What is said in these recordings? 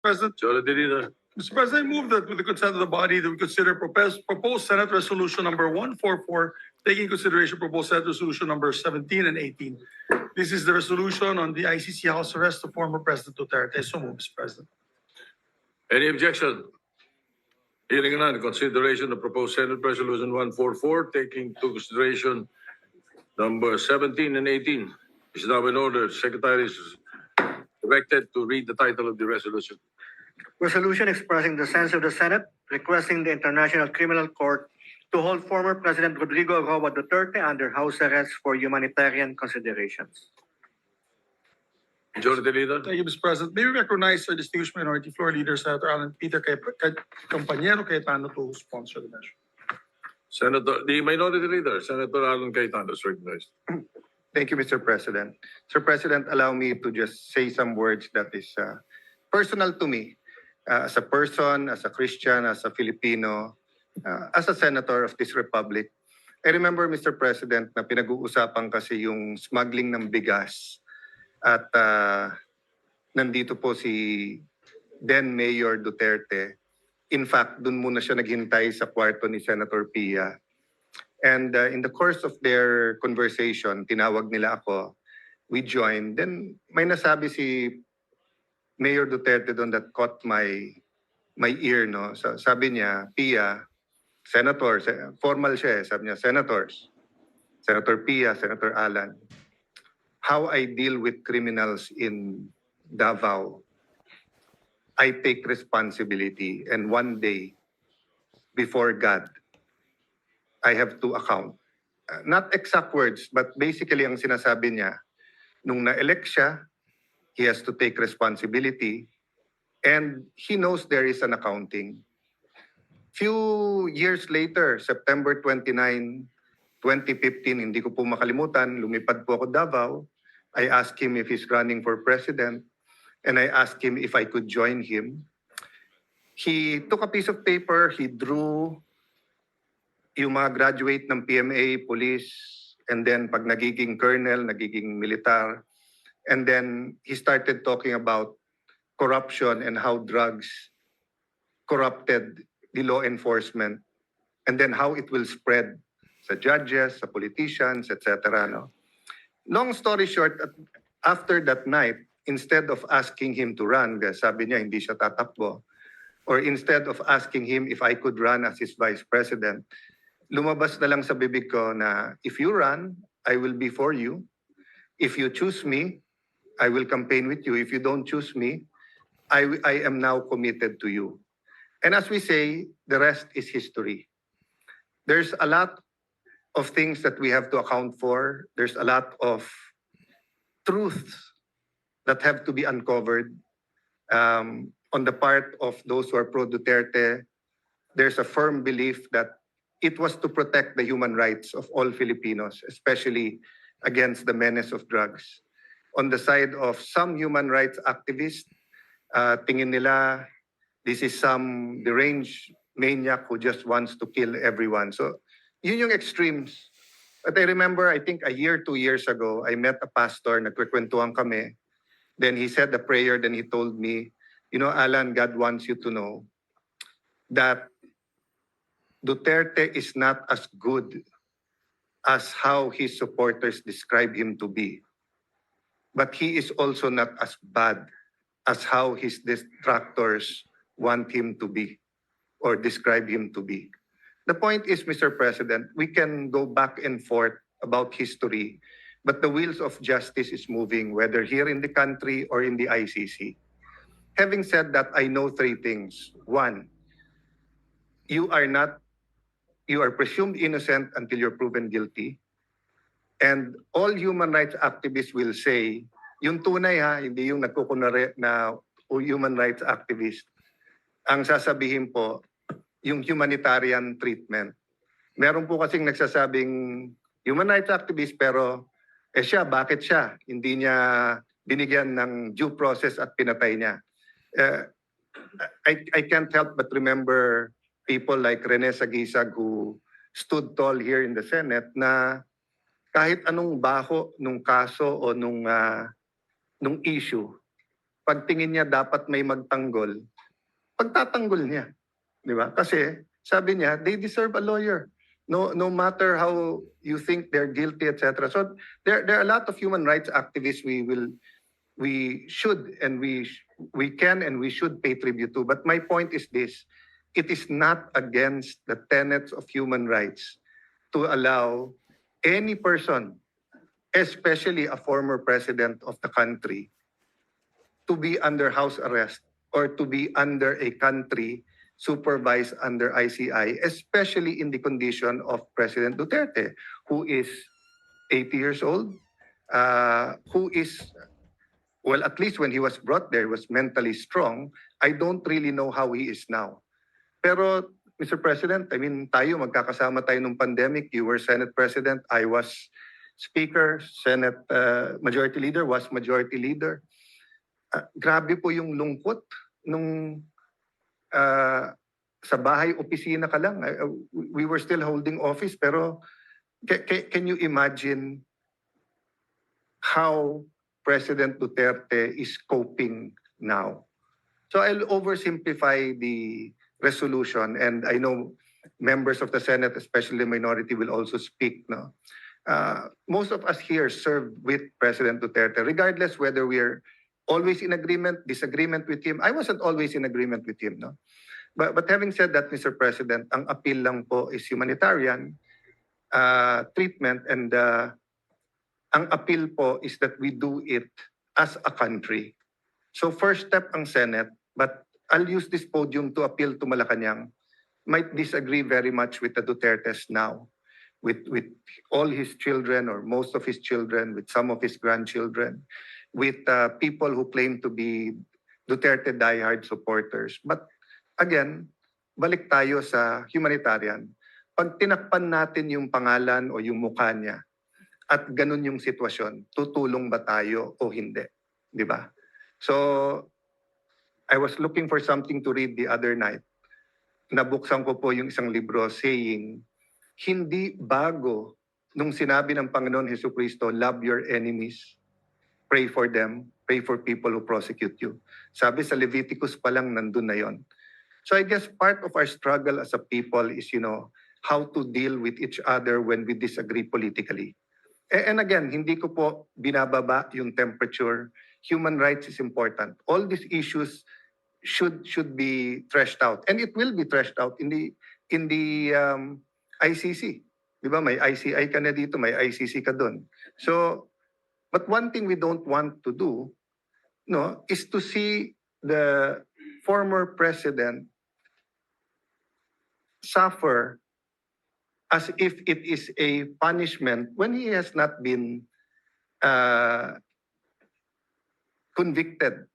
President, Mr. President, I move that with the consent of the body that we consider proposed Senate Resolution number 144, taking consideration proposed Senate Resolution number 17 and 18. This is the resolution on the ICC house arrest of former President Duterte. So move, Mr. President. Any objection? Hearing none, consideration of proposed Senate Resolution 144, taking into consideration number 17 and 18 is now in order. Secretary is directed to read the title of the resolution. Resolution expressing the sense of the Senate requesting the International Criminal Court to hold former President Rodrigo Roa Duterte under house arrest for humanitarian considerations. Majority Leader. Thank you, Mr. President. May we recognize our distinguished minority floor leader, Senator Alan Peter Compañero Cayetano, to sponsor the measure. Senator, the Minority Leader, Senator Alan Cayetano is recognized. Thank you, Mr. President. Mr. President, allow me to just say some words that is personal to me as a person, as a Christian, as a Filipino, as a senator of this republic. I remember, Mr. President, na pinag-uusapan kasi yung smuggling ng bigas at nandito po si then Mayor Duterte. In fact, dun muna siya naghintay sa kwarto ni Senator Pia. And in the course of their conversation, tinawag nila ako. We joined. Then may nasabi si Mayor Duterte doon that caught my ear, no? So, sabi niya, Pia, Senator, formal siya, sabi niya, Senators, Senator Pia, Senator Alan, how I deal with criminals in Davao, I take responsibility, and one day, before God, I have to account. Not exact words, but basically ang sinasabi niya, nung na-elect siya, he has to take responsibility, and he knows there is an accounting. Few years later, September 29, 2015, hindi ko po makalimutan, lumipad po ako Davao. I asked him if he's running for president, and I asked him if I could join him. He took a piece of paper, he drew yung mga graduate ng PMA, police, and then pag nagiging colonel, nagiging militar, and then he started talking about corruption and how drugs corrupted the law enforcement, and then how it will spread sa judges, sa politicians, etc. No? Long story short, after that night, instead of asking him to run, sabi niya hindi siya tatakbo, or instead of asking him if I could run as his vice president, lumabas na lang sa bibig ko na if you run, I will be for you. If you choose me, I will campaign with you. If you don't choose me, I am now committed to you. And as we say, the rest is history. There's a lot of things that we have to account for. There's a lot of truths that have to be uncovered on the part of those who are pro-Duterte. There's a firm belief that it was to protect the human rights of all Filipinos, especially against the menace of drugs. On the side of some human rights activists, tingin nila this is some deranged maniac who just wants to kill everyone. So yun yung extremes. But I remember, I think a year, 2 years ago, I met a pastor, nagkikwentuhan kami. Then he said a prayer, then he told me, you know, Alan, God wants you to know that Duterte is not as good as how his supporters describe him to be. But he is also not as bad as how his detractors want him to be or describe him to be. The point is, Mr. President, we can go back and forth about history, but the wheels of justice is moving, whether here in the country or in the ICC. Having said that, I know 3 things. 1, you are presumed innocent until you're proven guilty. And all human rights activists will say, yung tunay ha, hindi yung nagkukunwari na human rights activist. Ang sasabihin po, yung humanitarian treatment. Meron po kasing nagsasabing human rights activist pero siya, bakit siya? Hindi niya binigyan ng due process at pinatay niya. I can't help but remember people like Rene Sagisag who stood tall here in the Senate na kahit anong baho nung kaso o nung issue, pagtingin niya dapat may magtanggol, pagtatanggol niya. Di ba? Kasi sabi niya, they deserve a lawyer. No matter how you think they're guilty, etc. So there are a lot of human rights activists we should and we can and we should pay tribute to. But my point is this: it is not against the tenets of human rights to allow any person, especially a former president of the country, to be under house arrest or to be under a country supervised under ICI, especially in the condition of President Duterte, who is 80 years old, who is, well, at least when he was brought there, was mentally strong. I don't really know how he is now. Pero, Mr. President, I mean, tayo, magkakasama tayo nung pandemic. You were Senate President, I was Speaker, Senate Majority Leader, was Majority Leader. Grabe po yung lungkot nung sa bahay, opisina ka lang. We were still holding office, pero can you imagine how President Duterte is coping now? So I'll oversimplify the resolution, and I know members of the Senate, especially the minority, will also speak. No, most of us here served with President Duterte, regardless whether we're always in agreement, disagreement with him. I wasn't always in agreement with him, no. But having said that, Mr. President, ang appeal lang po is humanitarian treatment, and ang appeal po is that we do it as a country. So first step ang Senate, but I'll use this podium to appeal to Malacanang. Might disagree very much with the Dutertes now, with all his children or most of his children, with some of his grandchildren, with people who claim to be Duterte diehard supporters. But again, balik tayo sa humanitarian. Pag tinakpan natin yung pangalan o yung mukha niya at ganun yung sitwasyon, tutulong ba tayo o hindi? Di ba? So, I was looking for something to read the other night. Nabuksan ko po yung isang libro saying, hindi bago nung sinabi ng Panginoon Jesucristo, love your enemies, pray for them, pray for people who prosecute you. Sabi sa Leviticus pa lang, nandun na yon. So I guess part of our struggle as a people is, how to deal with each other when we disagree politically. And again, hindi ko po binababa yung temperature. Human rights is important. All these issues should be threshed out, and it will be threshed out in the ICC. Di ba? May ICI ka na dito, may ICC ka doon. So, but one thing we don't want to do, is to see the former president suffer as if it is a punishment when he has not been convicted.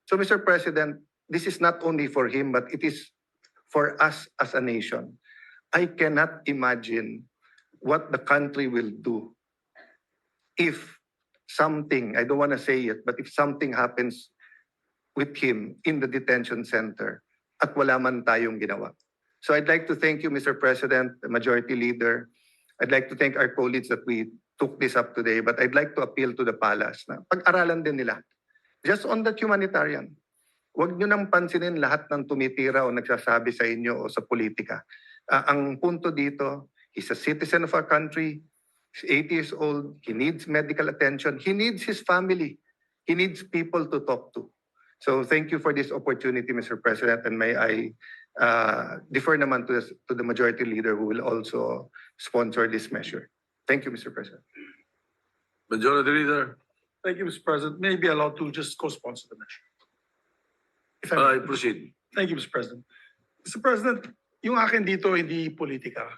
So, Mr. President, this is not only for him, but it is for us as a nation. I cannot imagine what the country will do if something, I don't want to say it, but if something happens with him in the detention center at wala man tayong ginawa. So I'd like to thank you, Mr. President, the Majority Leader. I'd like to thank our colleagues that we took this up today, but I'd like to appeal to the palace na pag-aralan din nila. Just on that humanitarian, huwag nyo nang pansinin lahat ng tumitira o nagsasabi sa inyo o sa politika. Ang punto dito, he's a citizen of our country, he's 80 years old, he needs medical attention, he needs his family, he needs people to talk to. So thank you for this opportunity, Mr. President, and may I defer naman to the Majority Leader who will also sponsor this measure. Thank you, Mr. President. Majority Leader, Thank you, Mr. President. May I be allowed to just co-sponsor the measure? If I may. proceed. Thank you, Mr. President. Mr. President, yung akin dito hindi politika.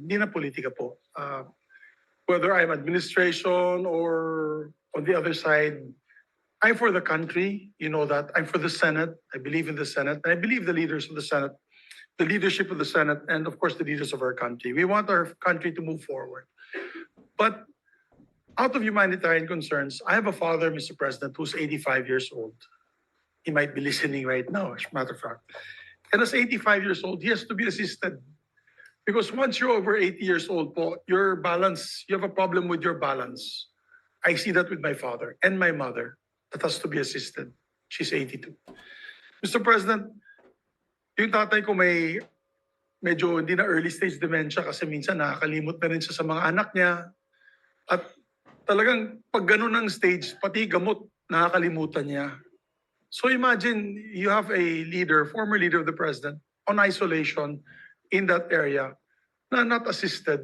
Hindi na politika po. Whether I'm administration or on the other side, I'm for the country, you know that. I'm for the Senate. I believe in the Senate. I believe the leaders of the Senate, the leadership of the Senate, and of course the leaders of our country. We want our country to move forward. But out of humanitarian concerns, I have a father, Mr. President, who's 85 years old. He might be listening right now, as a matter of fact. And as 85 years old, he has to be assisted. Because once you're over 80 years old, po, your balance, you have a problem with your balance. I see that with my father and my mother. That has to be assisted. She's 82. Mr. President, yung tatay ko may medyo hindi na early stage dementia kasi minsan nakakalimot na rin siya sa mga anak niya. At talagang pag ganun ang stage, pati gamot nakakalimutan niya. So imagine you have a leader, former leader of the president, on isolation in that area na not assisted,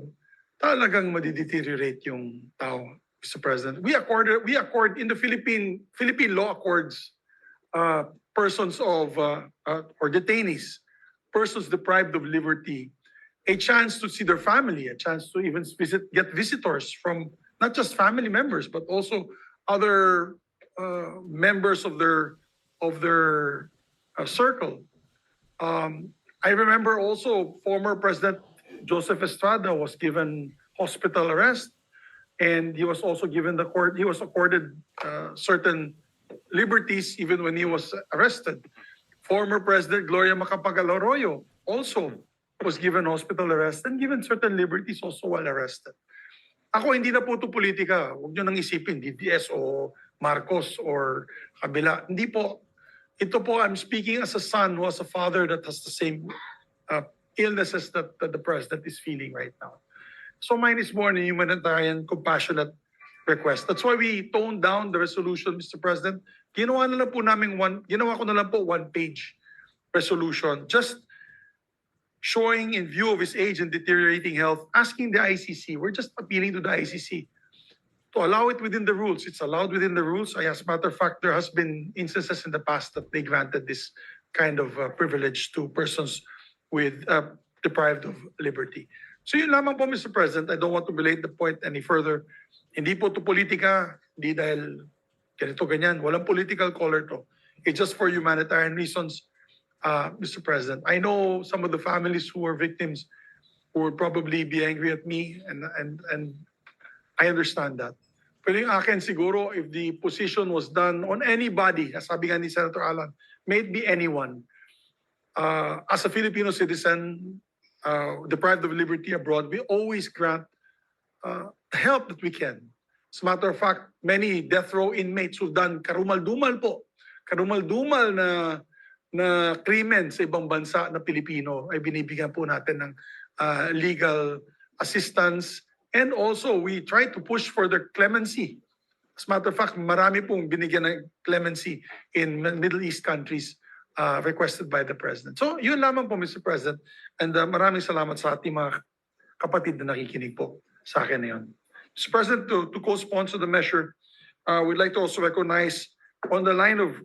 talagang madideteriorate yung tao, Mr. President. We accord in the Philippine law accords persons of or detainees, persons deprived of liberty, a chance to see their family, a chance to even get visitors from not just family members but also other members of their circle. I remember also former President Joseph Estrada was given hospital arrest, and he was also given he was accorded certain liberties even when he was arrested. Former President Gloria Macapagal Arroyo also was given hospital arrest and given certain liberties also while arrested. Ako, hindi na po ito politika. Huwag nyo nang isipin, DDS o Marcos or kabila. Hindi po. Ito po, I'm speaking as a son who has a father that has the same illnesses that the president is feeling right now. So mine is more a humanitarian, compassionate request. That's why we toned down the resolution, Mr. President. Ginawa ko na lang po one-page resolution, just showing in view of his age and deteriorating health, asking the ICC, we're just appealing to the ICC to allow it within the rules. It's allowed within the rules. As a matter of fact, there has been instances in the past that they granted this kind of privilege to persons with deprived of liberty. So yun lamang po, Mr. President. I don't want to belate the point any further. Hindi po to politika, hindi dahil ganito ganyan. Walang political color to. It's just for humanitarian reasons, Mr. President. I know some of the families who were victims who would probably be angry at me, and I understand that. Pero yung akin siguro, if the position was done on anybody, as sabi nga ni Senator Alan, may it be anyone, as a Filipino citizen, deprived of liberty abroad, we always grant help that we can. As a matter of fact, many death row inmates who've done karumal-dumal na krimen sa ibang bansa na Pilipino ay binibigyan po natin ng legal assistance, and also we try to push for their clemency. As a matter of fact, marami pong binigyan ng clemency in Middle East countries requested by the President. So yun lamang po, Mr. President, and maraming salamat sa ating mga kapatid na nakikinig po sa akin na yun. Mr. President, to co-sponsor the measure, we'd like to also recognize on the line of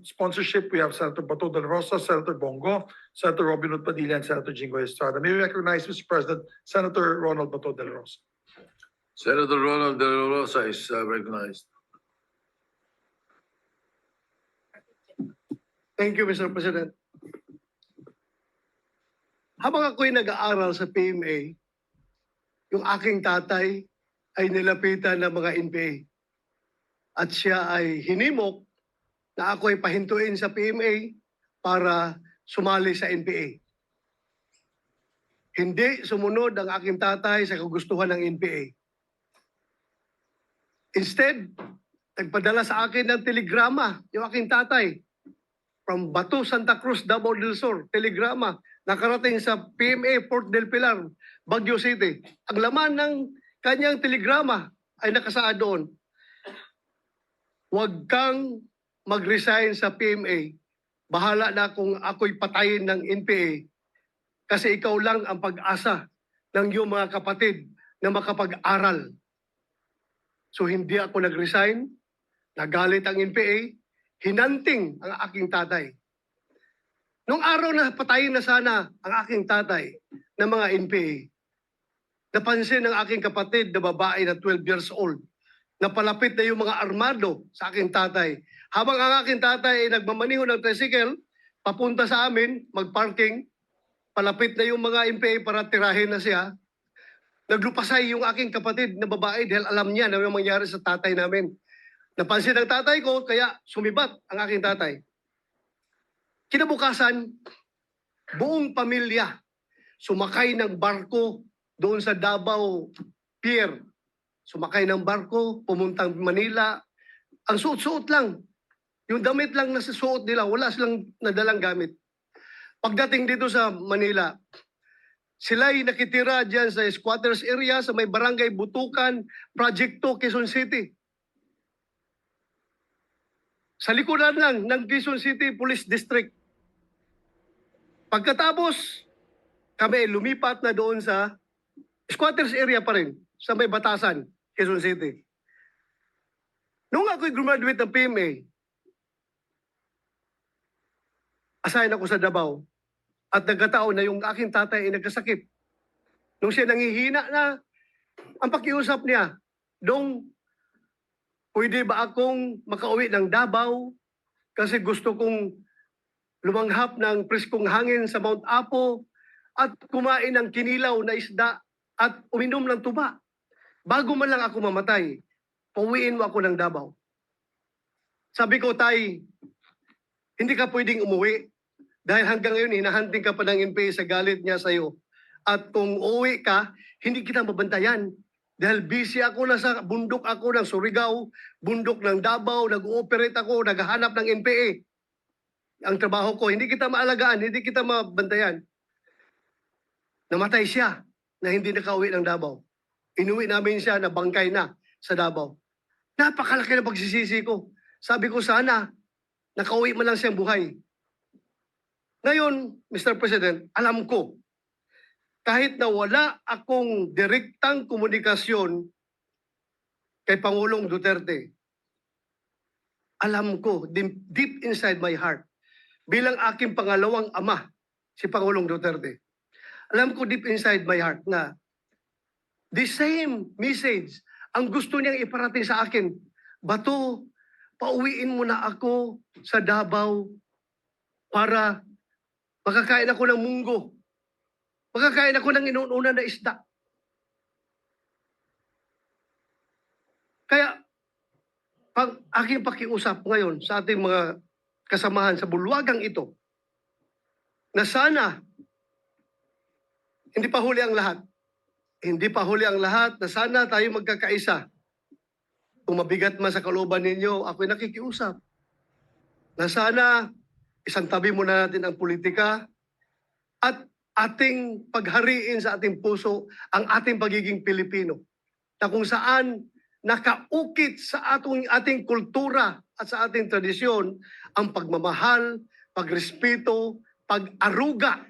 sponsorship, we have Senator Bato de la Rosa, Senator Bongo, Senator Robin Hood Padilla, and Senator Jingo Estrada. May we recognize, Mr. President, Senator Ronald Bato de la Rosa. Senator Ronald De La Rosa is recognized. Thank you, Mr. President. Habang ako'y nag-aaral sa PMA, yung aking tatay ay nilapitan ng mga NPA. At siya ay hinimok na ako ay pahintuin sa PMA para sumali sa NPA. Hindi sumunod ang aking tatay sa kagustuhan ng NPA. Instead, nagpadala sa akin ng telegrama yung aking tatay from Bato, Santa Cruz, Davao del Sur, telegrama, nakarating sa PMA, Port del Pilar, Baguio City. Ang laman ng kanyang telegrama ay nakasaad doon, huwag kang mag-resign sa PMA. Bahala na kung ako'y patayin ng NPA kasi ikaw lang ang pag-asa ng iyong mga kapatid na makapag-aral. So hindi ako nag-resign, nagalit ang NPA, hinanting ang aking tatay. Nung araw na patayin na sana ang aking tatay ng mga NPA, napansin ng aking kapatid na babae na 12 years old, na palapit na yung mga armado sa aking tatay. Habang ang aking tatay ay nagmamaniho ng tricycle, papunta sa amin, mag-parking, palapit na yung mga NPA para tirahin na siya, naglupasay yung aking kapatid na babae dahil alam niya na may mangyari sa tatay namin. Napansin ng tatay ko, kaya sumibat ang aking tatay. Kinabukasan, buong pamilya sumakay ng barko doon sa Davao Pier. Sumakay ng barko, pumuntang Manila. Ang suot-suot lang. Yung damit lang na susuot nila, wala silang nadalang gamit. Pagdating dito sa Manila, sila'y nakitira dyan sa squatters area, sa may barangay Butukan, Project 2, Quezon City. Sa likuran lang ng Quezon City Police District. Pagkatapos, kami lumipat na doon sa squatters area pa rin, sa may Batasan, Quezon City. Nung ako'y graduate ng PMA, assign ako sa Davao at nagkataon na yung aking tatay ay nagkasakit. Nung siya nangihina na, ang pakiusap niya, Dong, pwede ba akong makauwi ng Davao kasi gusto kong lumanghap ng preskong hangin sa Mount Apo at kumain ng kinilaw na isda at uminom ng tuba. Bago man lang ako mamatay, pauwiin mo ako ng Davao. Sabi ko, Tay, hindi ka pwedeng umuwi dahil hanggang ngayon hinahanting ka pa ng NPA sa galit niya sa iyo. At kung uuwi ka, hindi kita mabantayan. Dahil busy ako na sa bundok ako ng Surigao, bundok ng Davao, nag-ooperate ako, naghahanap ng NPA. Ang trabaho ko, hindi kita maalagaan, hindi kita mabantayan. Namatay siya na hindi nakauwi ng Davao. Inuwi namin siya na bangkay na sa Davao. Napakalaki na pagsisisi ko. Sabi ko sana, nakauwi man lang siyang buhay. Ngayon, Mr. President, alam ko, kahit na wala akong direktang komunikasyon kay Pangulong Duterte, alam ko, deep inside my heart, bilang aking pangalawang ama, si Pangulong Duterte, alam ko deep inside my heart na the same message ang gusto niyang iparating sa akin. Bato, pauwiin mo na ako sa Davao para makakain ako ng munggo. Makakain ako ng inuuna na isda. Kaya, pag aking pakiusap ngayon sa ating mga kasamahan sa bulwagang ito, na sana, hindi pa huli ang lahat. Hindi pa huli ang lahat na sana tayo magkakaisa. Kung mabigat man sa kalooban ninyo, ako'y nakikiusap. Na sana, isang tabi muna natin ang politika at ating paghariin sa ating puso ang ating pagiging Pilipino. Na kung saan nakaukit sa ating kultura at sa ating tradisyon ang pagmamahal, pagrespeto, pag-aruga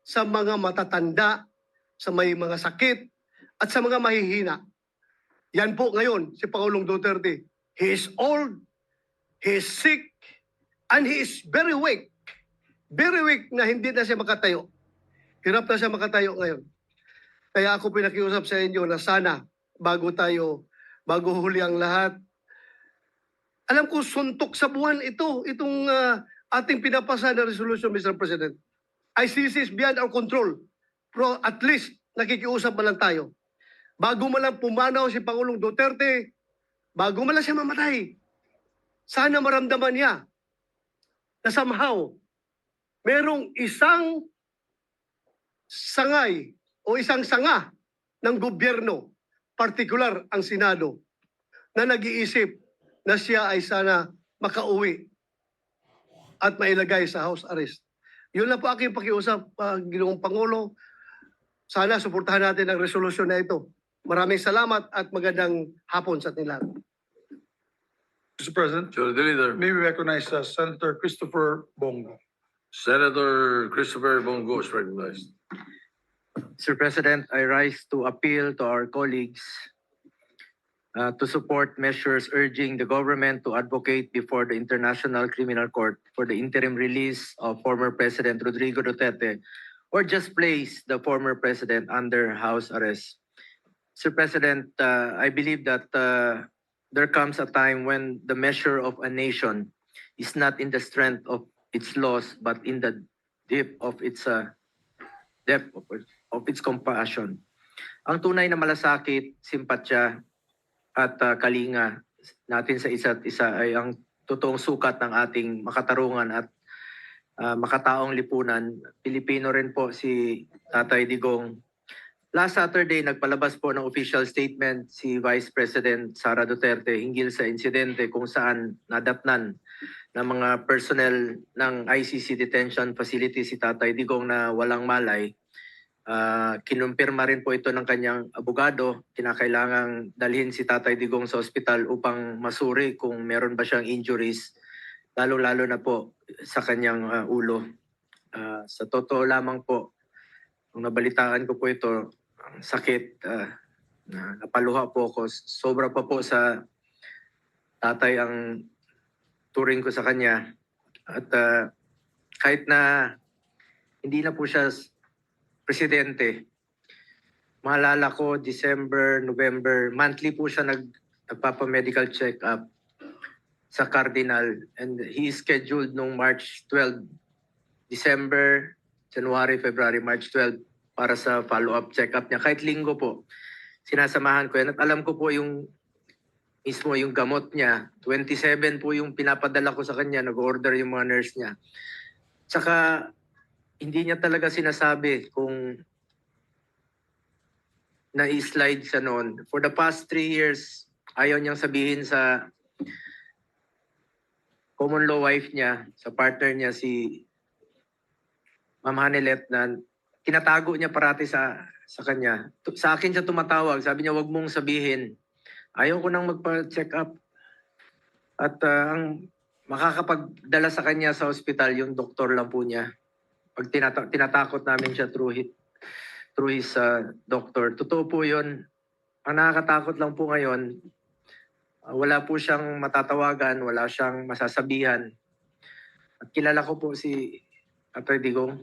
sa mga matatanda, sa may mga sakit, at sa mga mahihina. Yan po ngayon si Pangulong Duterte. He is old, he is sick, and he is very weak. Very weak na hindi na siya makatayo. Hirap na siya makatayo ngayon. Kaya ako pinakiusap sa inyo na sana bago huli ang lahat, alam ko suntok sa buwan itong ating pinapasa na resolution, Mr. President. ICC is beyond our control. Pero at least nakikiusap man lang tayo. Bago man lang pumanaw si Pangulong Duterte, bago man lang siya mamatay, sana maramdaman niya na somehow merong isang sangay o isang sanga ng gobyerno, partikular ang Senado, na nag-iisip na siya ay sana makauwi at mailagay sa house arrest. Yun lang po aking pakiusap, Ginoong Pangulo. Sana suportahan natin ang resolusyon na ito. Maraming salamat at magandang hapon sa ating lahat. Mr. President, Sure, the leader. may we recognize Senator Christopher Bongo. Senator Christopher Bongo is recognized. Mr. President, I rise to appeal to our colleagues to support measures urging the government to advocate before the International Criminal Court for the interim release of former President Rodrigo Duterte or just place the former president under house arrest. Mr. President, I believe that there comes a time when the measure of a nation is not in the strength of its laws, but in the depth of its compassion. Ang tunay na malasakit, simpatya at kalinga natin sa isa't isa ay ang totoong sukat ng ating makatarungan at makataong lipunan. Pilipino rin po si Tatay Digong. Last Saturday, nagpalabas po ng official statement si Vice President Sara Duterte hinggil sa insidente kung saan nadatnan ng mga personnel ng ICC detention facility si Tatay Digong na walang malay. Kinumpirma rin po ito ng kanyang abogado. Kinakailangang dalhin si Tatay Digong sa ospital upang masuri kung meron ba siyang injuries, lalo-lalo na po sa kanyang ulo. Sa totoo lamang po, nung nabalitaan ko po ito, ang sakit, napaluha po ako. Sobra pa po sa tatay ang turing ko sa kanya. At kahit na hindi na po siya presidente, maalala ko December, November, monthly po siya nagpapa-medical check-up sa Cardinal, and he is scheduled nung March 12, December, January, February, March 12 para sa follow-up check-up niya. Kahit linggo po, sinasamahan ko yan. At alam ko po yung mismo yung gamot niya. 27 po yung pinapadala ko sa kanya, nag-order yung mga nurse niya. Tsaka hindi niya talaga sinasabi kung na-slide siya noon. For the past 3 years, ayaw niyang sabihin sa common law wife niya, sa partner niya si Ma'am Hanelet, na tinatago niya parati sa kanya. Sa akin siya tumatawag, sabi niya, wag mong sabihin. Ayaw ko nang magpa-check up. At ang makakapagdala sa kanya sa ospital, yung doktor lang po niya. Pag tinatakot namin siya through his doctor. Totoo po yun. Ang nakakatakot lang po ngayon, wala po siyang matatawagan, wala siyang masasabihan. At kilala ko po si Tatay Digong.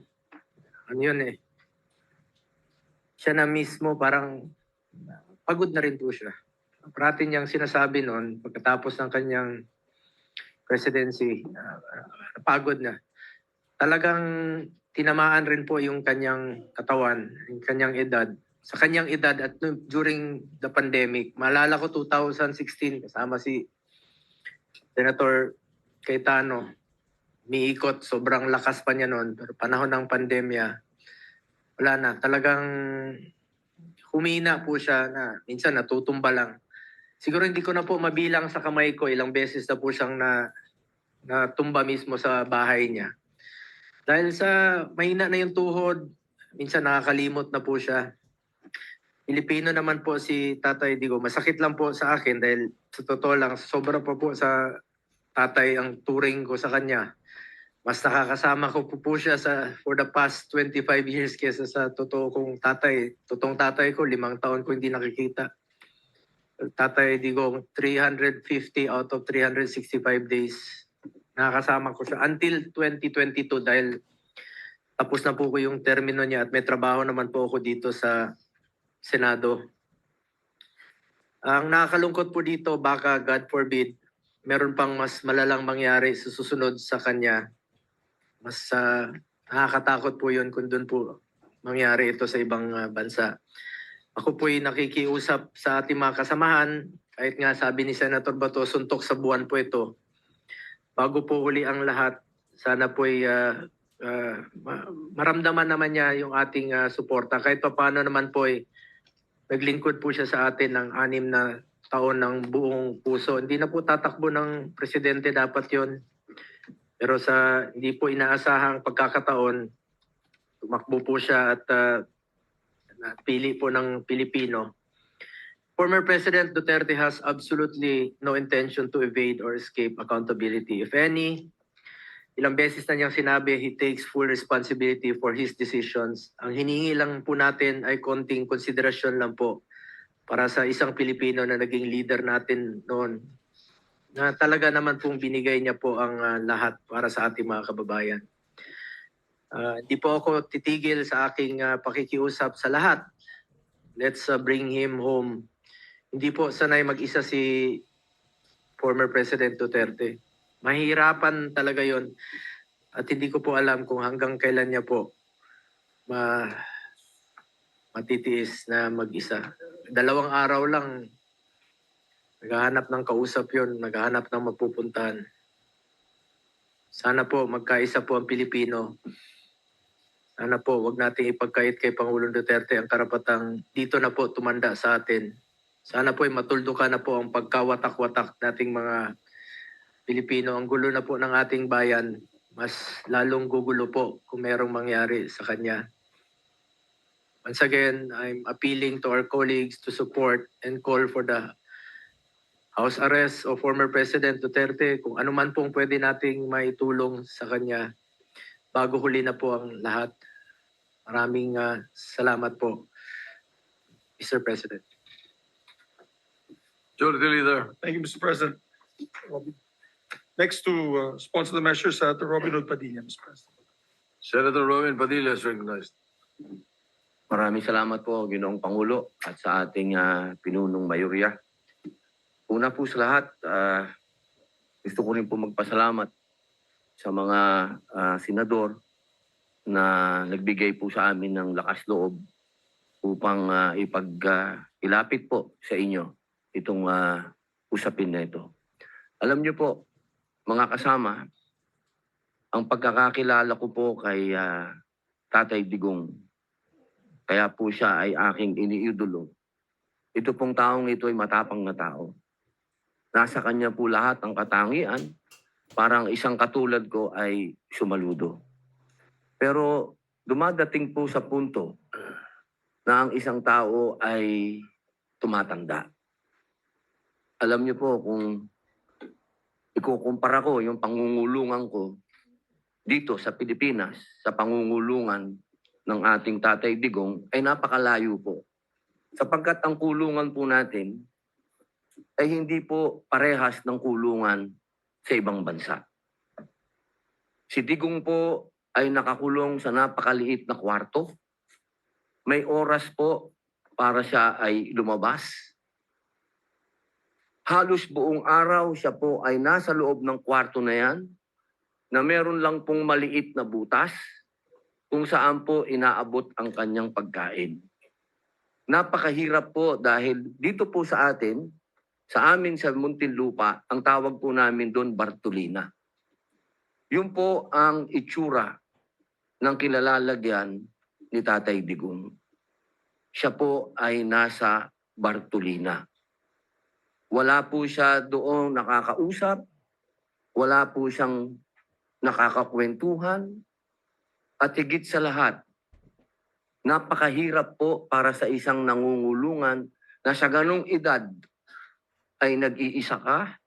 Ano yun eh. Siya na mismo parang pagod na rin po siya. Parati niyang sinasabi noon, pagkatapos ng kanyang presidency, pagod na. Talagang tinamaan rin po yung kanyang katawan, yung kanyang edad. Sa kanyang edad at during the pandemic, maalala ko 2016, kasama si Senator Cayetano, miikot, sobrang lakas pa niya noon. Pero panahon ng pandemya, wala na. Talagang humina po siya na minsan natutumba lang. Siguro hindi ko na po mabilang sa kamay ko, ilang beses na po siyang natumba mismo sa bahay niya. Dahil sa mahina na yung tuhod, minsan nakakalimot na po siya. Pilipino naman po si Tatay Digong. Masakit lang po sa akin dahil sa totoo lang, sobra pa po sa tatay ang turing ko sa kanya. Mas nakakasama ko po siya for the past 25 years kesa sa totoo kong tatay. Totoong tatay ko, 5 taon ko hindi nakikita. Tatay Digong, 350 out of 365 days. Nakakasama ko siya until 2022 dahil tapos na po ko yung termino niya at may trabaho naman po ako dito sa Senado. Ang nakakalungkot po dito, baka God forbid, meron pang mas malalang mangyari sa susunod sa kanya. Mas nakakatakot po yun kung doon po mangyari ito sa ibang bansa. Ako po'y nakikiusap sa ating mga kasamahan, kahit nga sabi ni Senator Bato, suntok sa buwan po ito. Bago po uli ang lahat, sana po'y maramdaman naman niya yung ating suporta. Kahit pa paano naman po'y naglingkod po siya sa atin ng 6 na taon ng buong puso. Hindi na po tatakbo ng presidente, dapat yon. Pero sa hindi po inaasahang pagkakataon, tumakbo po siya at pili po ng Pilipino. Former President Duterte has absolutely no intention to evade or escape accountability. If any, ilang beses na niyang sinabi, he takes full responsibility for his decisions. Ang hiningi lang po natin ay konting konsiderasyon lang po para sa isang Pilipino na naging leader natin noon, na talaga naman pong binigay niya po ang lahat para sa ating mga kababayan. Hindi po ako titigil sa aking pakikiusap sa lahat. Let's bring him home. Hindi po sanay mag-isa si former President Duterte. Mahirapan talaga yon. At hindi ko po alam kung hanggang kailan niya po matitiis na mag-isa. 2 araw lang, naghahanap ng kausap yon, naghahanap ng mapupuntahan. Sana po magkaisa po ang Pilipino. Sana po wag nating ipagkait kay Pangulong Duterte ang karapatang dito na po tumanda sa atin. Sana po ay matuldukan na po ang pagkawatak-watak nating mga Pilipino. Ang gulo na po ng ating bayan, mas lalong gugulo po kung merong mangyari sa kanya. Once again, I'm appealing to our colleagues to support and call for the house arrest of former President Duterte. Kung ano man pong pwede nating maitulong sa kanya, bago huli na po ang lahat. Maraming salamat po, Mr. President. Majority Leader. Thank you, Mr. President. Next to sponsor the measure, Senator Robin Hood Padilla, Mr. President. Senator Robin Padilla is recognized. Maraming salamat po, Ginoong Pangulo, at sa ating pinunong mayorya. Una po sa lahat, gusto ko rin po magpasalamat sa mga senador na nagbigay po sa amin ng lakas loob upang ilapit po sa inyo itong usapin na ito. Alam niyo po, mga kasama, ang pagkakakilala ko po kay Tatay Digong, kaya po siya ay aking iniidolo. Ito pong taong ito ay matapang na tao. Nasa kanya po lahat ang katangian, parang isang katulad ko ay sumaludo. Pero dumadating po sa punto na ang isang tao ay tumatanda. Alam niyo po, kung ikukumpara ko yung pangungulungan ko dito sa Pilipinas, sa pangungulungan ng ating Tatay Digong, ay napakalayo po. Sapagkat ang kulungan po natin ay hindi po parehas ng kulungan sa ibang bansa. Si Digong po ay nakakulong sa napakaliit na kwarto. May oras po para siya ay lumabas. Halos buong araw siya po ay nasa loob ng kwarto na yan, na meron lang pong maliit na butas kung saan po inaabot ang kanyang pagkain. Napakahirap po dahil dito po sa atin, sa amin sa Muntinlupa, ang tawag po namin doon Bartolina. Yun po ang itsura ng kilalalagyan ni Tatay Digong. Siya po ay nasa Bartolina. Wala po siya doon nakakausap, wala po siyang nakakakwentuhan, at higit sa lahat, napakahirap po para sa isang nangungulungan na sa ganong edad ay nag-iisa ka,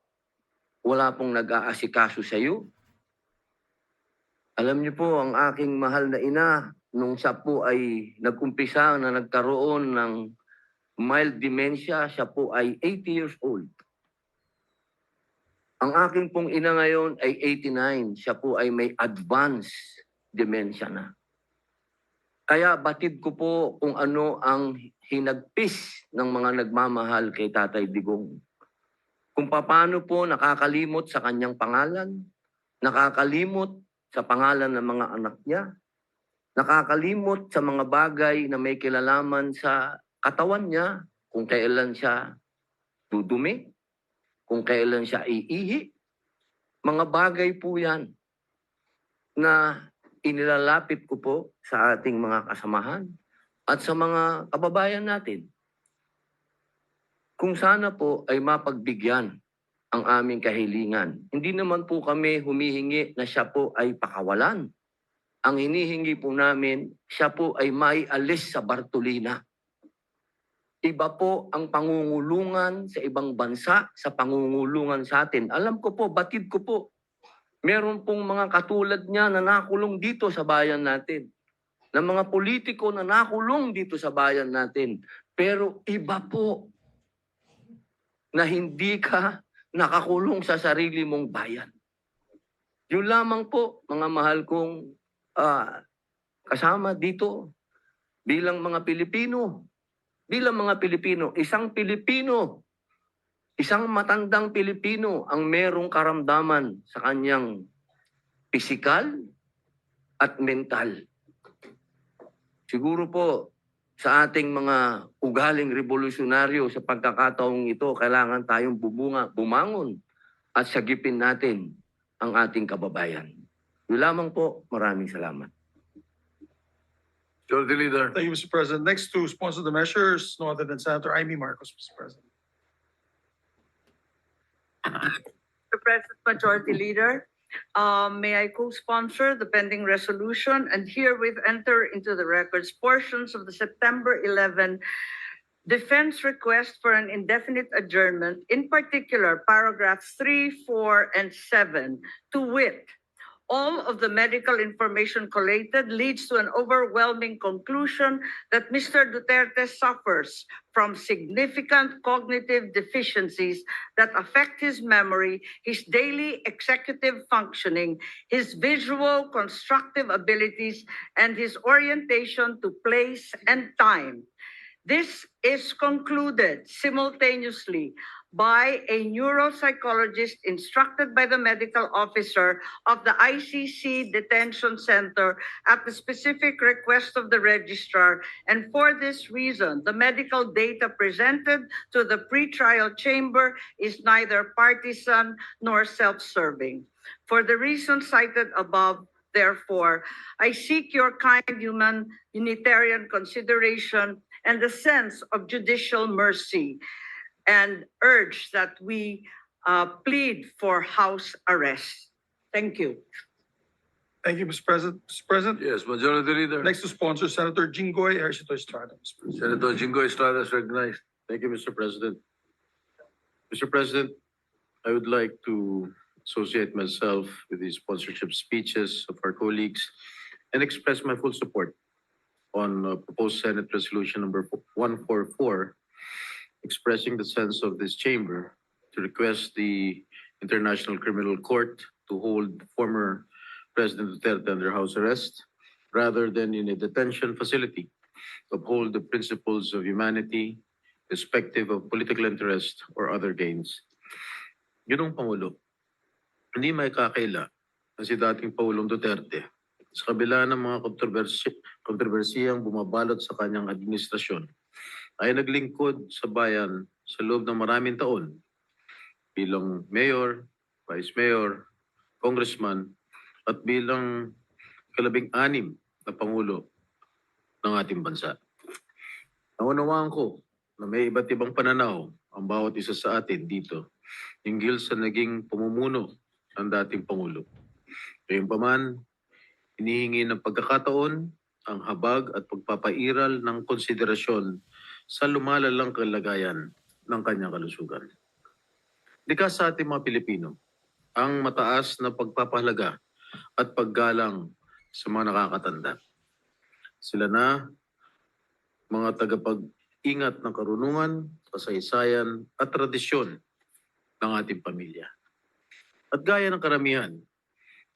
wala pong nag-aasikaso sa iyo. Alam niyo po, ang aking mahal na ina, nung siya po ay nag-umpisa na nagkaroon ng mild dementia, siya po ay 80 years old. Ang aking pong ina ngayon ay 89, siya po ay may advanced dementia na. Kaya batid ko po kung ano ang hinagpis ng mga nagmamahal kay Tatay Digong. Kung paano po nakakalimot sa kanyang pangalan, nakakalimot sa pangalan ng mga anak niya, nakakalimot sa mga bagay na may kilalaman sa katawan niya, kung kailan siya dudumi, kung kailan siya iihi. Mga bagay po yan na inilalapit ko po sa ating mga kasamahan at sa mga kababayan natin. Kung sana po ay mapagbigyan ang aming kahilingan. Hindi naman po kami humihingi na siya po ay pakawalan. Ang hinihingi po namin, siya po ay maialis sa Bartolina. Iba po ang pangungulungan sa ibang bansa sa pangungulungan sa atin. Alam ko po, batid ko po, meron pong mga katulad niya na nakulong dito sa bayan natin. Na mga politiko na nakulong dito sa bayan natin. Pero iba po na hindi ka nakakulong sa sarili mong bayan. Yun lamang po, mga mahal kong kasama dito bilang mga Pilipino. Bilang mga Pilipino, isang matandang Pilipino ang merong karamdaman sa kanyang pisikal at mental. Siguro po sa ating mga ugaling revolusyonaryo sa pagkakataong ito, kailangan tayong bumangon at sagipin natin ang ating kababayan. Yun lamang po, maraming salamat. Majority Leader. Thank you, Mr. President. Next to sponsor the measures, no other than Senator Amy Marcos, Mr. President. Mr. President Majority Leader. May I co-sponsor the pending resolution and herewith enter into the records portions of the September 11 defense request for an indefinite adjournment, in particular paragraphs 3, 4, and 7, to wit, all of the medical information collated leads to an overwhelming conclusion that Mr. Duterte suffers from significant cognitive deficiencies that affect his memory, his daily executive functioning, his visual constructive abilities, and his orientation to place and time. This is concluded simultaneously by a neuropsychologist instructed by the medical officer of the ICC Detention Center at the specific request of the registrar. And for this reason, the medical data presented to the pretrial chamber is neither partisan nor self-serving. For the reasons cited above, therefore, I seek your kind humanitarian consideration and the sense of judicial mercy, and urge that we plead for house arrest. Thank you. Thank you, Mr. President. Mr. President, Yes, Majority Leader. next to sponsor, Senator Jinggoy Ejercito Estrada. Mr. President. Senator Jingo Estrada is recognized. Thank you, Mr. President. Mr. President, I would like to associate myself with the sponsorship speeches of our colleagues and express my full support on proposed Senate Resolution number 144, expressing the sense of this chamber to request the International Criminal Court to hold former President Duterte under house arrest rather than in a detention facility, uphold the principles of humanity, irrespective of political interest or other gains. Ginong Pangulo, hindi may kakaila na si dating Pangulong Duterte sa kabila ng mga kontrobersiyang bumabalot sa kanyang administrasyon ay naglingkod sa bayan sa loob ng maraming taon bilang mayor, vice mayor, congressman at bilang kalabing-anim na Pangulo ng ating bansa. Naunawaan ko na may iba't ibang pananaw ang bawat isa sa atin dito hinggil sa naging pamumuno ng dating Pangulo. Gayunpaman, hinihingi ng pagkakataon ang habag at pagpapairal ng konsiderasyon sa lumalalang kalagayan ng kanyang kalusugan. Likas sa ating mga Pilipino ang mataas na pagpapahalaga at paggalang sa mga nakakatanda. Sila na mga tagapag-ingat ng karunungan, kasaysayan at tradisyon ng ating pamilya. At gaya ng karamihan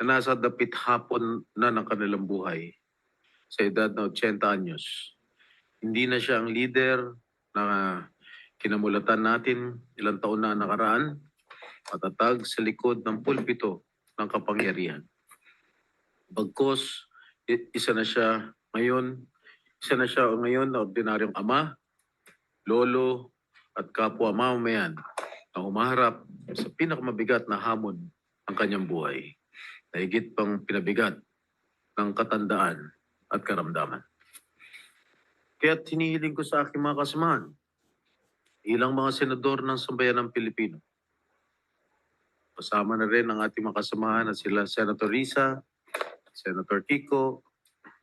na nasa dapit hapon na ng kanilang buhay sa edad na 80 anyos, hindi na siya ang leader na kinamulatan natin ilang taon na nakaraan, matatag sa likod ng pulpito ng kapangyarihan. Bagkus, isa na siya ngayon na ordinaryong ama, lolo at kapwa mamamayan na humaharap sa pinakamabigat na hamon ng kanyang buhay, na higit pang pinabigat ng katandaan at karamdaman. Kaya't hinihiling ko sa aking mga kasamahan, ilang mga senador ng sambayan ng Pilipino. Kasama na rin ang ating mga kasamahan na sila Senator Risa, Senator Kiko,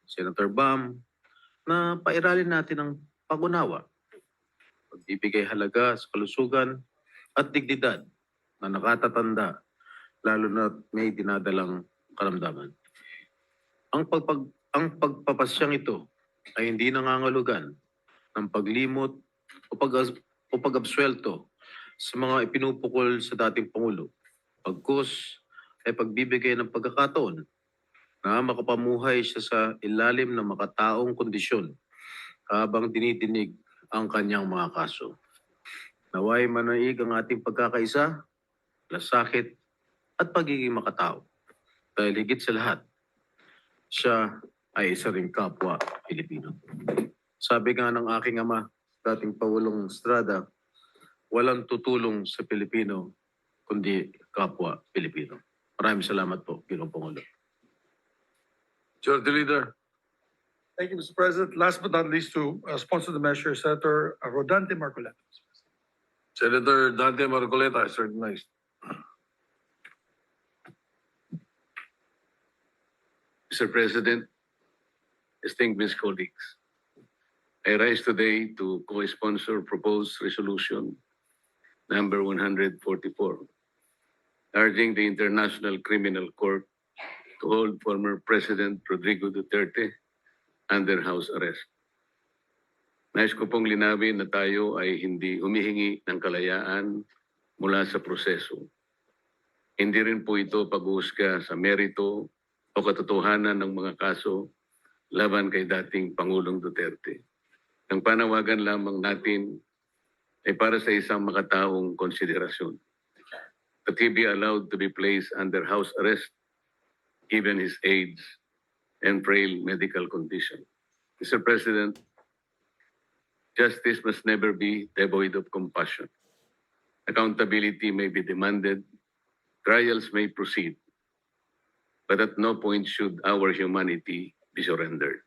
Senator Bam, na pairalin natin ang pag-unawa, pagbibigay halaga sa kalusugan at dignidad na nakatatanda, lalo na may dinadalang karamdaman. Ang pagpapasyang ito ay hindi nangangahulugan ng paglimot o pag-absuelto sa mga ipinupukol sa dating Pangulo. Pagkus ay pagbibigay ng pagkakataon na makapamuhay siya sa ilalim ng makataong kondisyon habang dinidinig ang kanyang mga kaso. Naway manaig ang ating pagkakaisa, lasakit at pagiging makatao. Dahil higit sa lahat, siya ay isa ring kapwa Pilipino. Sabi nga ng aking ama, dating Pangulong Estrada, walang tutulong sa Pilipino kundi kapwa Pilipino. Maraming salamat po, Ginoong Pangulo. Majority Leader. Thank you, Mr. President. Last but not least, to sponsor the measure, Senator Rodante Marcoleta. Senator Dante Marcoleta is recognized. Mr. President, distinguished colleagues, I rise today to co-sponsor proposed resolution number 144, urging the International Criminal Court to hold former President Rodrigo Duterte under house arrest. Nais ko pong linawin na tayo ay hindi humihingi ng kalayaan mula sa proseso. Hindi rin po ito pag-uusga sa merito o katotohanan ng mga kaso laban kay dating Pangulong Duterte. Ang panawagan lamang natin ay para sa isang makataong konsiderasyon. That he be allowed to be placed under house arrest given his age and frail medical condition. Mr. President, justice must never be devoid of compassion. Accountability may be demanded, trials may proceed, but at no point should our humanity be surrendered.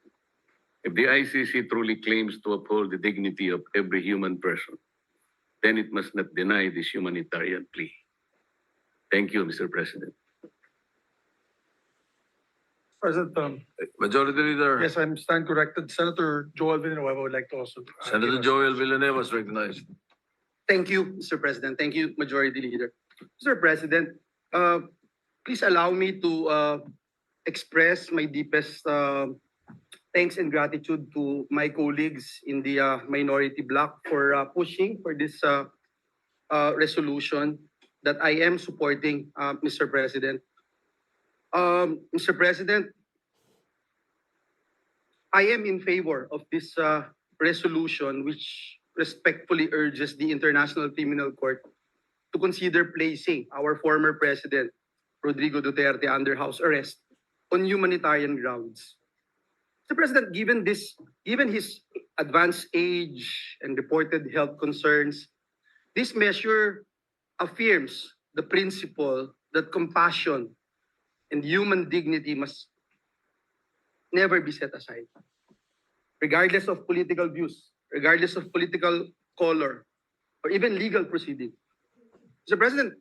If the ICC truly claims to uphold the dignity of every human person, then it must not deny this humanitarian plea. Thank you, Mr. President. President, Majority Leader, yes, I'm stand corrected. Senator Joel Villanueva would like to also. Senator Joel Villanueva is recognized. Thank you, Mr. President. Thank you, Majority Leader. Mr. President, please allow me to express my deepest thanks and gratitude to my colleagues in the minority bloc for pushing for this resolution that I am supporting, Mr. President. Mr. President, I am in favor of this resolution which respectfully urges the International Criminal Court to consider placing our former President, Rodrigo Duterte, under house arrest on humanitarian grounds. Mr. President, given his advanced age and reported health concerns, this measure affirms the principle that compassion and human dignity must never be set aside, regardless of political views, regardless of political color, or even legal proceeding. Mr. President,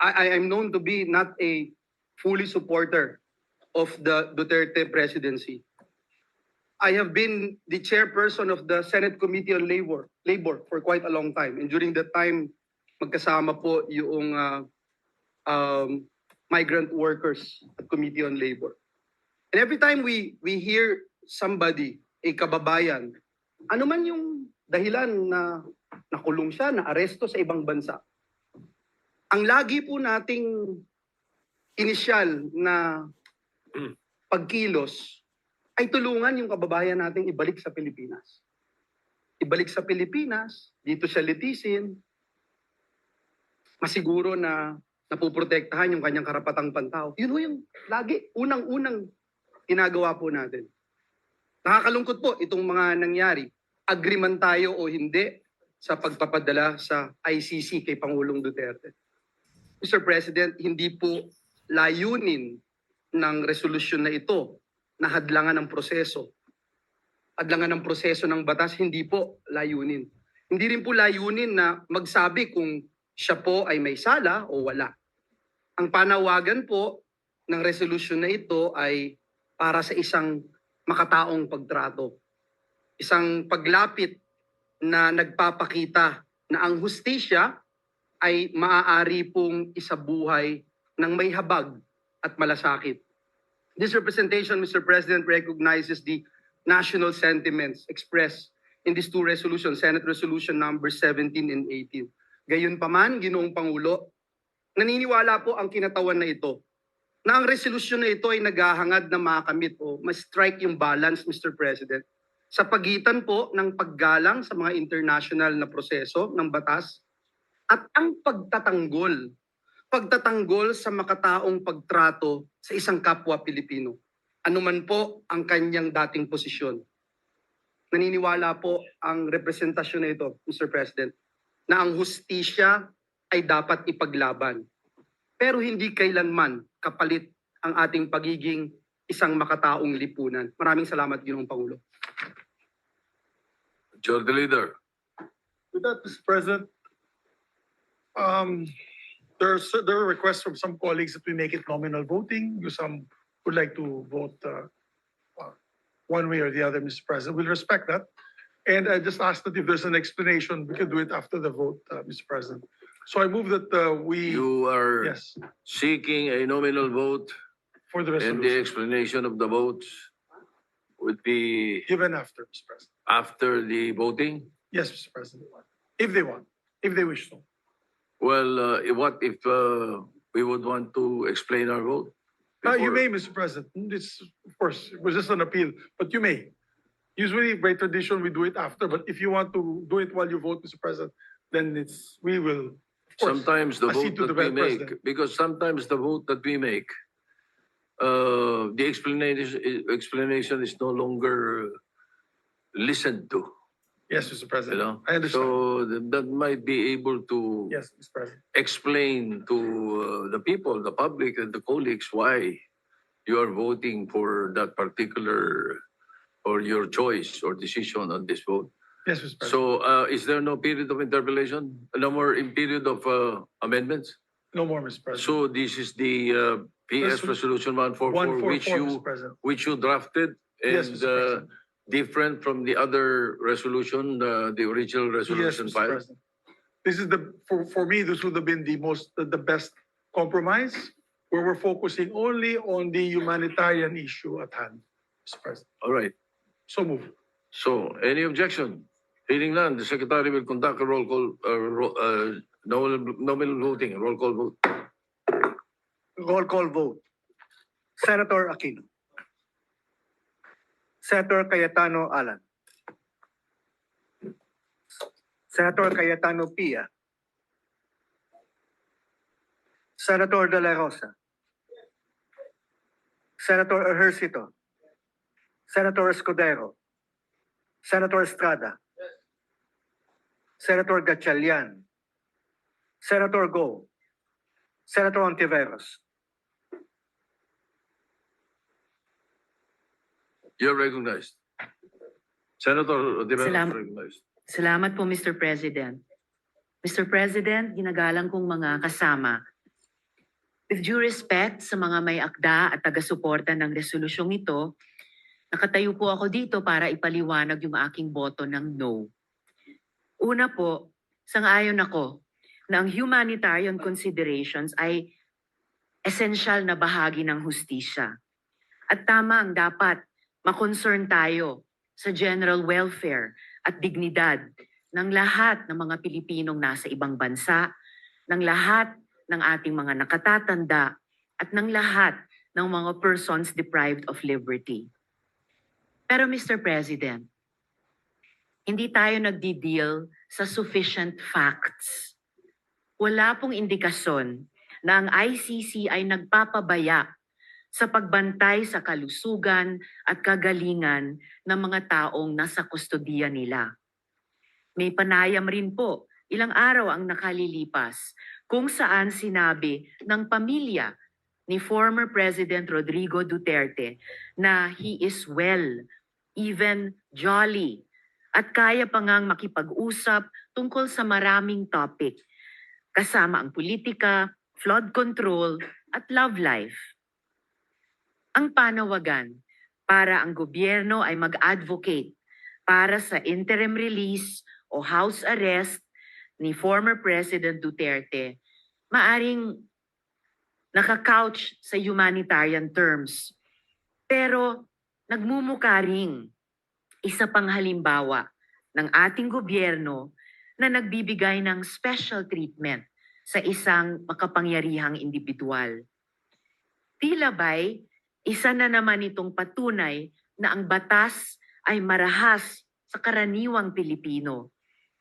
I am known to be not a fully supporter of the Duterte presidency. I have been the chairperson of the Senate Committee on Labor for quite a long time. And during that time, magkasama po yung migrant workers at Committee on Labor. And every time we hear somebody, a kababayan, ano man yung dahilan na nakulong siya, na aresto sa ibang bansa, ang lagi po nating inisyal na pagkilos ay tulungan yung kababayan nating ibalik sa Pilipinas. Ibalik sa Pilipinas, dito siya litisin, masiguro na napuprotektahan yung kanyang karapatang pantao. Yun ho yung lagi, unang-unang ginagawa po natin. Nakakalungkot po itong mga nangyari. Agree man tayo o hindi sa pagpapadala sa ICC kay Pangulong Duterte. Mr. President, hindi po layunin ng resolusyon na ito na hadlangan ng proseso. Hadlangan ng proseso ng batas, hindi po layunin. Hindi rin po layunin na magsabi kung siya po ay may sala o wala. Ang panawagan po ng resolusyon na ito ay para sa isang makataong pagtrato. Isang paglapit na nagpapakita na ang hustisya ay maaari pong isabuhay ng may habag at malasakit. This representation, Mr. President, recognizes the national sentiments expressed in these two resolutions, Senate Resolution number 17 and 18. Gayunpaman, Ginoong Pangulo, naniniwala po ang kinatawan na ito na ang resolusyon na ito ay naghahangad na makamit o ma-strike yung balance, Mr. President, sa pagitan po ng paggalang sa mga international na proseso ng batas at ang pagtatanggol sa makataong pagtrato sa isang kapwa Pilipino. Anuman po ang kanyang dating posisyon. Naniniwala po ang representasyon na ito, Mr. President, na ang hustisya ay dapat ipaglaban. Pero hindi kailanman kapalit ang ating pagiging isang makataong lipunan. Maraming salamat, Ginoong Pangulo. Majority Leader. With that, Mr. President, there are requests from some colleagues that we make it nominal voting, use some would like to vote one way or the other, Mr. President. We'll respect that. And I just ask that if there's an explanation, we can do it after the vote, Mr. President. So I move that we, You are yes, seeking a nominal vote, for the and the resolution, explanation of the votes would be given after, Mr. President. after the voting? Yes, Mr. President, if they want, if they wish to. Well, what if we would want to explain our vote? You before- may, Mr. President. This, of course, it was just an appeal, but you may. Usually, by tradition, we do it after, but if you want to do it while you vote, Mr. President, then we will, of course. Sometimes the accede vote to that the we make, President. because sometimes the vote that we make, the explanation is no longer listened to, Yes, Mr. you President. know? I understand. So that might be able to Yes, Mr. President. explain to the people, the public, and the colleagues why you are voting for that particular or your choice or decision on this vote. Yes, Mr. President. So is there no period of interpolation? No more in period of amendments? No more, Mr. President. So this is the PS Resolution 144, 144, Mr. President. which you drafted Yes, and Mr. President. different from the other resolution, the original Yes, resolution Mr. filed? President. This is for me, this would have been the best compromise, where we're focusing only on the humanitarian issue at hand, Mr. President. All right. So move. So, any objection? Hearing none, the secretary will conduct a roll call, nominal voting, roll call vote. Roll call vote. Senator Aquino. Senator Cayetano Alan. Senator Cayetano Pia. Senator De La Rosa. Senator Ejercito. Senator Escudero. Senator Estrada. Senator Gatchalian. Senator Go. Senator Ontiveros. You're recognized. Senator Rivera, Salamat. recognized. Salamat po, Mr. President. Mr. President, ginagalang kong mga kasama. With due respect sa mga may akda at taga-suporta ng resolusyong ito, nakatayo po ako dito para ipaliwanag yung aking boto ng no. Una po, sang-ayon ako na ang humanitarian considerations ay essential na bahagi ng hustisya. At tama ang dapat makonsern tayo sa general welfare at dignidad ng lahat ng mga Pilipinong nasa ibang bansa, ng lahat ng ating mga nakatatanda, at ng lahat ng mga persons deprived of liberty. Pero Mr. President, hindi tayo nagdi-deal sa sufficient facts. Wala pong indikasyon na ang ICC ay nagpapabaya sa pagbantay sa kalusugan at kagalingan ng mga taong nasa kustodiya nila. May panayam rin po, ilang araw ang nakalilipas, kung saan sinabi ng pamilya ni former President Rodrigo Duterte na he is well, even jolly, at kaya pa ngang makipag-usap tungkol sa maraming topic, kasama ang politika, flood control, at love life. Ang panawagan para ang gobyerno ay mag-advocate para sa interim release o house arrest ni former President Duterte, maaring nakakouch sa humanitarian terms. Pero nagmumukha ring isa pang halimbawa ng ating gobyerno na nagbibigay ng special treatment sa isang makapangyarihang individual. Tila ba'y isa na naman itong patunay na ang batas ay marahas sa karaniwang Pilipino,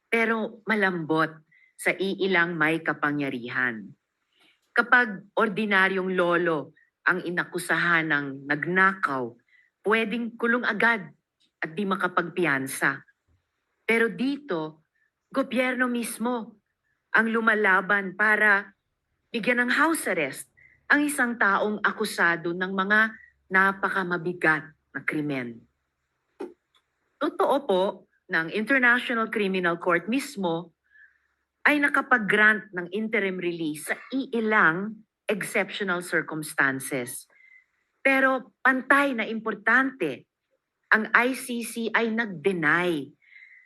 pero malambot sa iilang may kapangyarihan. Kapag ordinaryong lolo ang inakusahan ng nagnakaw, pwedeng kulong agad at di makapagpiyansa. Pero dito, gobyerno mismo ang lumalaban para bigyan ng house arrest ang isang taong akusado ng mga napakamabigat na krimen. Totoo po na ang International Criminal Court mismo ay nakapag-grant ng interim release sa iilang exceptional circumstances. Pero pantay na importante, ang ICC ay nag-deny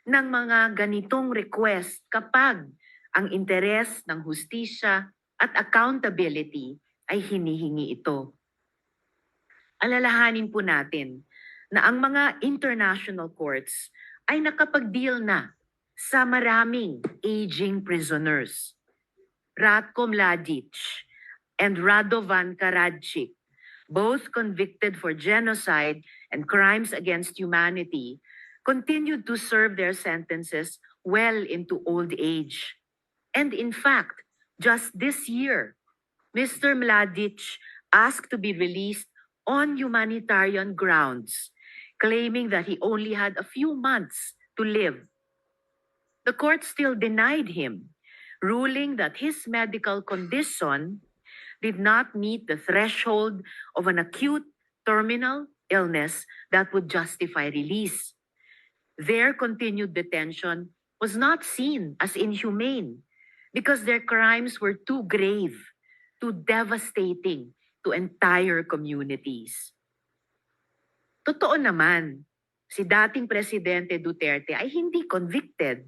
ng mga ganitong request kapag ang interes ng hustisya at accountability ay hinihingi ito. Alalahanin po natin na ang mga international courts ay nakapag-deal na sa maraming aging prisoners. Ratko Mladic and Radovan Karadzic, both convicted for genocide and crimes against humanity, continued to serve their sentences well into old age. And in fact, just this year, Mr. Mladic asked to be released on humanitarian grounds, claiming that he only had a few months to live. The court still denied him, ruling that his medical condition did not meet the threshold of an acute terminal illness that would justify release. Their continued detention was not seen as inhumane because their crimes were too grave, too devastating to entire communities. Totoo naman, si dating Presidente Duterte ay hindi convicted.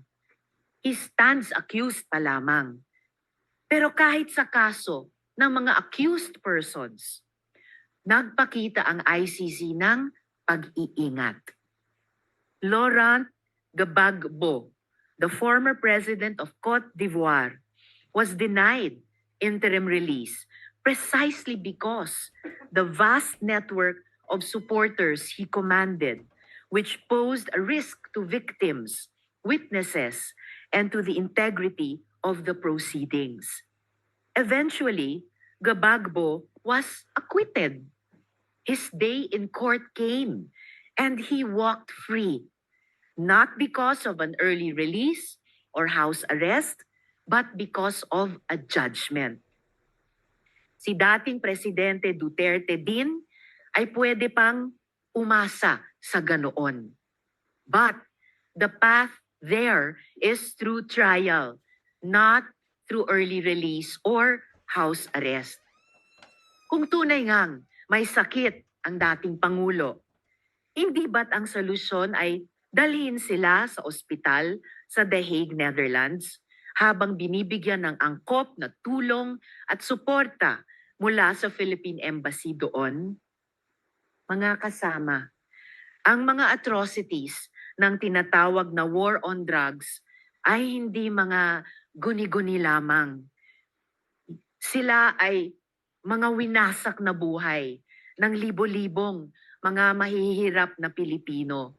He stands accused pa lamang. Pero kahit sa kaso ng mga accused persons, nagpakita ang ICC ng pag-iingat. Laurent Gbagbo, the former president of Cote d'Ivoire, was denied interim release precisely because the vast network of supporters he commanded, which posed a risk to victims, witnesses, and to the integrity of the proceedings. Eventually, Gbagbo was acquitted. His day in court came, and he walked free, not because of an early release or house arrest, but because of a judgment. Si dating Presidente Duterte din ay pwede pang umasa sa ganoon. But the path there is through trial, not through early release or house arrest. Kung tunay ngang may sakit ang dating Pangulo, hindi ba't ang solusyon ay dalhin sila sa ospital sa The Hague, Netherlands, habang binibigyan ng angkop na tulong at suporta mula sa Philippine Embassy doon? Mga kasama, ang mga atrocities ng tinatawag na war on drugs ay hindi mga guni-guni lamang. Sila ay mga winasak na buhay ng libo-libong mga mahihirap na Pilipino.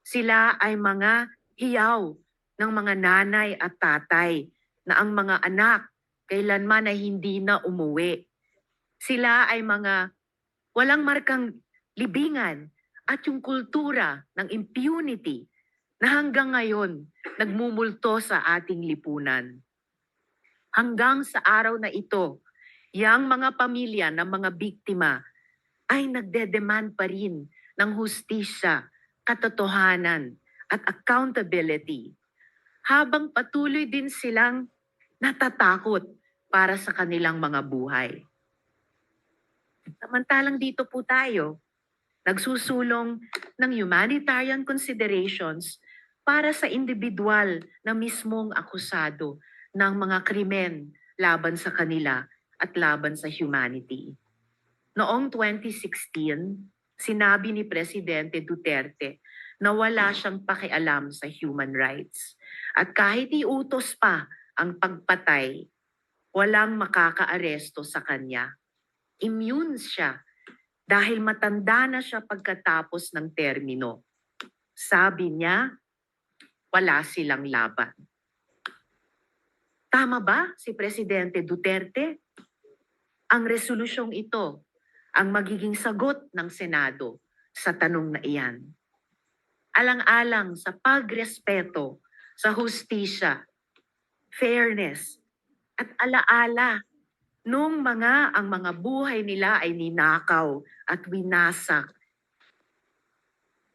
Sila ay mga hiyaw ng mga nanay at tatay na ang mga anak kailanman ay hindi na umuwi. Sila ay mga walang markang libingan at yung kultura ng impunity na hanggang ngayon nagmumulto sa ating lipunan. Hanggang sa araw na ito, yang mga pamilya ng mga biktima ay nagdedemand pa rin ng hustisya, katotohanan at accountability, habang patuloy din silang natatakot para sa kanilang mga buhay. Samantalang dito po tayo, nagsusulong ng humanitarian considerations para sa individual na mismong akusado ng mga krimen laban sa kanila at laban sa humanity. Noong 2016, sinabi ni Presidente Duterte na wala siyang pakialam sa human rights. At kahit iutos pa ang pagpatay, walang makakaaresto sa kanya. Immune siya dahil matanda na siya pagkatapos ng termino. Sabi niya, wala silang laban. Tama ba si Presidente Duterte? Ang resolusyong ito ang magiging sagot ng Senado sa tanong na iyan. Alang-alang sa pagrespeto sa hustisya, fairness, at alaala nung ang mga buhay nila ay ninakaw at winasak.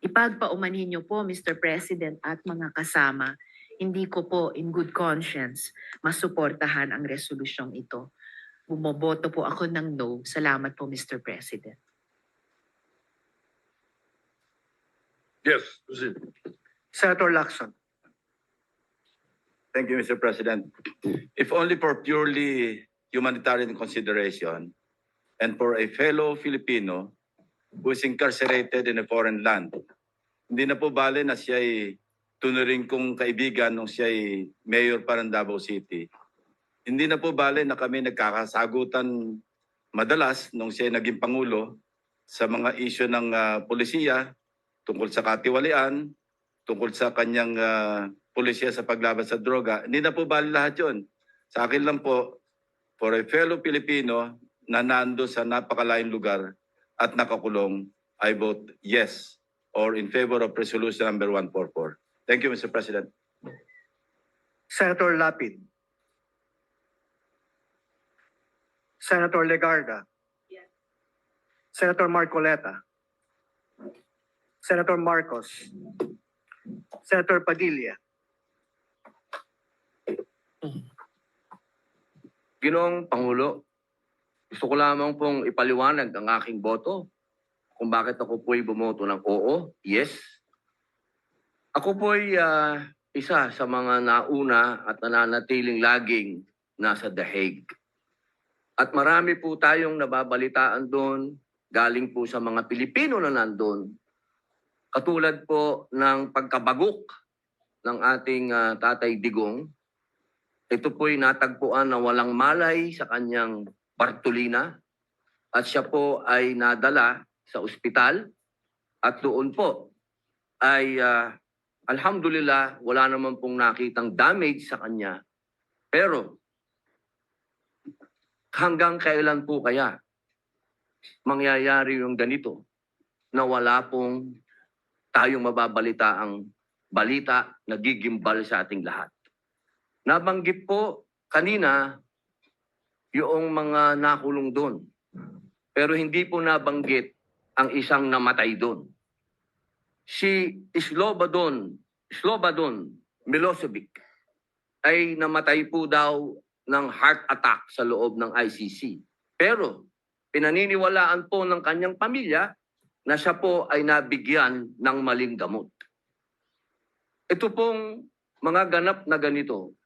Ipagpaumanhin niyo po, Mr. President at mga kasama, hindi ko po in good conscience masuportahan ang resolusyong ito. Bumoboto po ako ng no. Salamat po, Mr. President. Yes, proceed. Senator Lacson. Thank you, Mr. President. If only for purely humanitarian consideration and for a fellow Filipino who is incarcerated in a foreign land, hindi na po bale na siya ay tunuring kong kaibigan nung siya ay mayor pa ng Davao City. Hindi na po bale na kami nagkakasagutan madalas nung siya ay naging pangulo sa mga isyu ng polisiya tungkol sa katiwalian, tungkol sa kanyang polisiya sa paglaban sa droga. Hindi na po bali lahat yun. Sa akin lang po, for a fellow Filipino na nando sa napakalayong lugar at nakakulong, I vote yes or in favor of resolution number 144. Thank you, Mr. President. Senator Lapid. Senator Legarda. Senator Marcoleta. Senator Marcos. Senator Padilla. Ginoong Pangulo, gusto ko lamang pong ipaliwanag ang aking boto kung bakit ako po'y bumoto ng oo, yes. Ako po'y isa sa mga nauna at nananatiling laging nasa The Hague. At marami po tayong nababalitaan doon, galing po sa mga Pilipino na nandun. Katulad po ng pagkabagok ng ating Tatay Digong. Ito po'y natagpuan na walang malay sa kanyang Bartolina at siya po ay nadala sa ospital at doon po ay alhamdulillah wala naman pong nakitang damage sa kanya. Pero hanggang kailan po kaya mangyayari yung ganito na wala pong tayong mababalita ang balita na gigimbal sa ating lahat? Nabanggit po kanina yung mga nakulong doon. Pero hindi po nabanggit ang isang namatay doon. Si Slobodan Milosevic ay namatay po daw ng heart attack sa loob ng ICC. Pero pinaniniwalaan po ng kanyang pamilya na siya po ay nabigyan ng maling gamot. Ito pong mga ganap na ganito,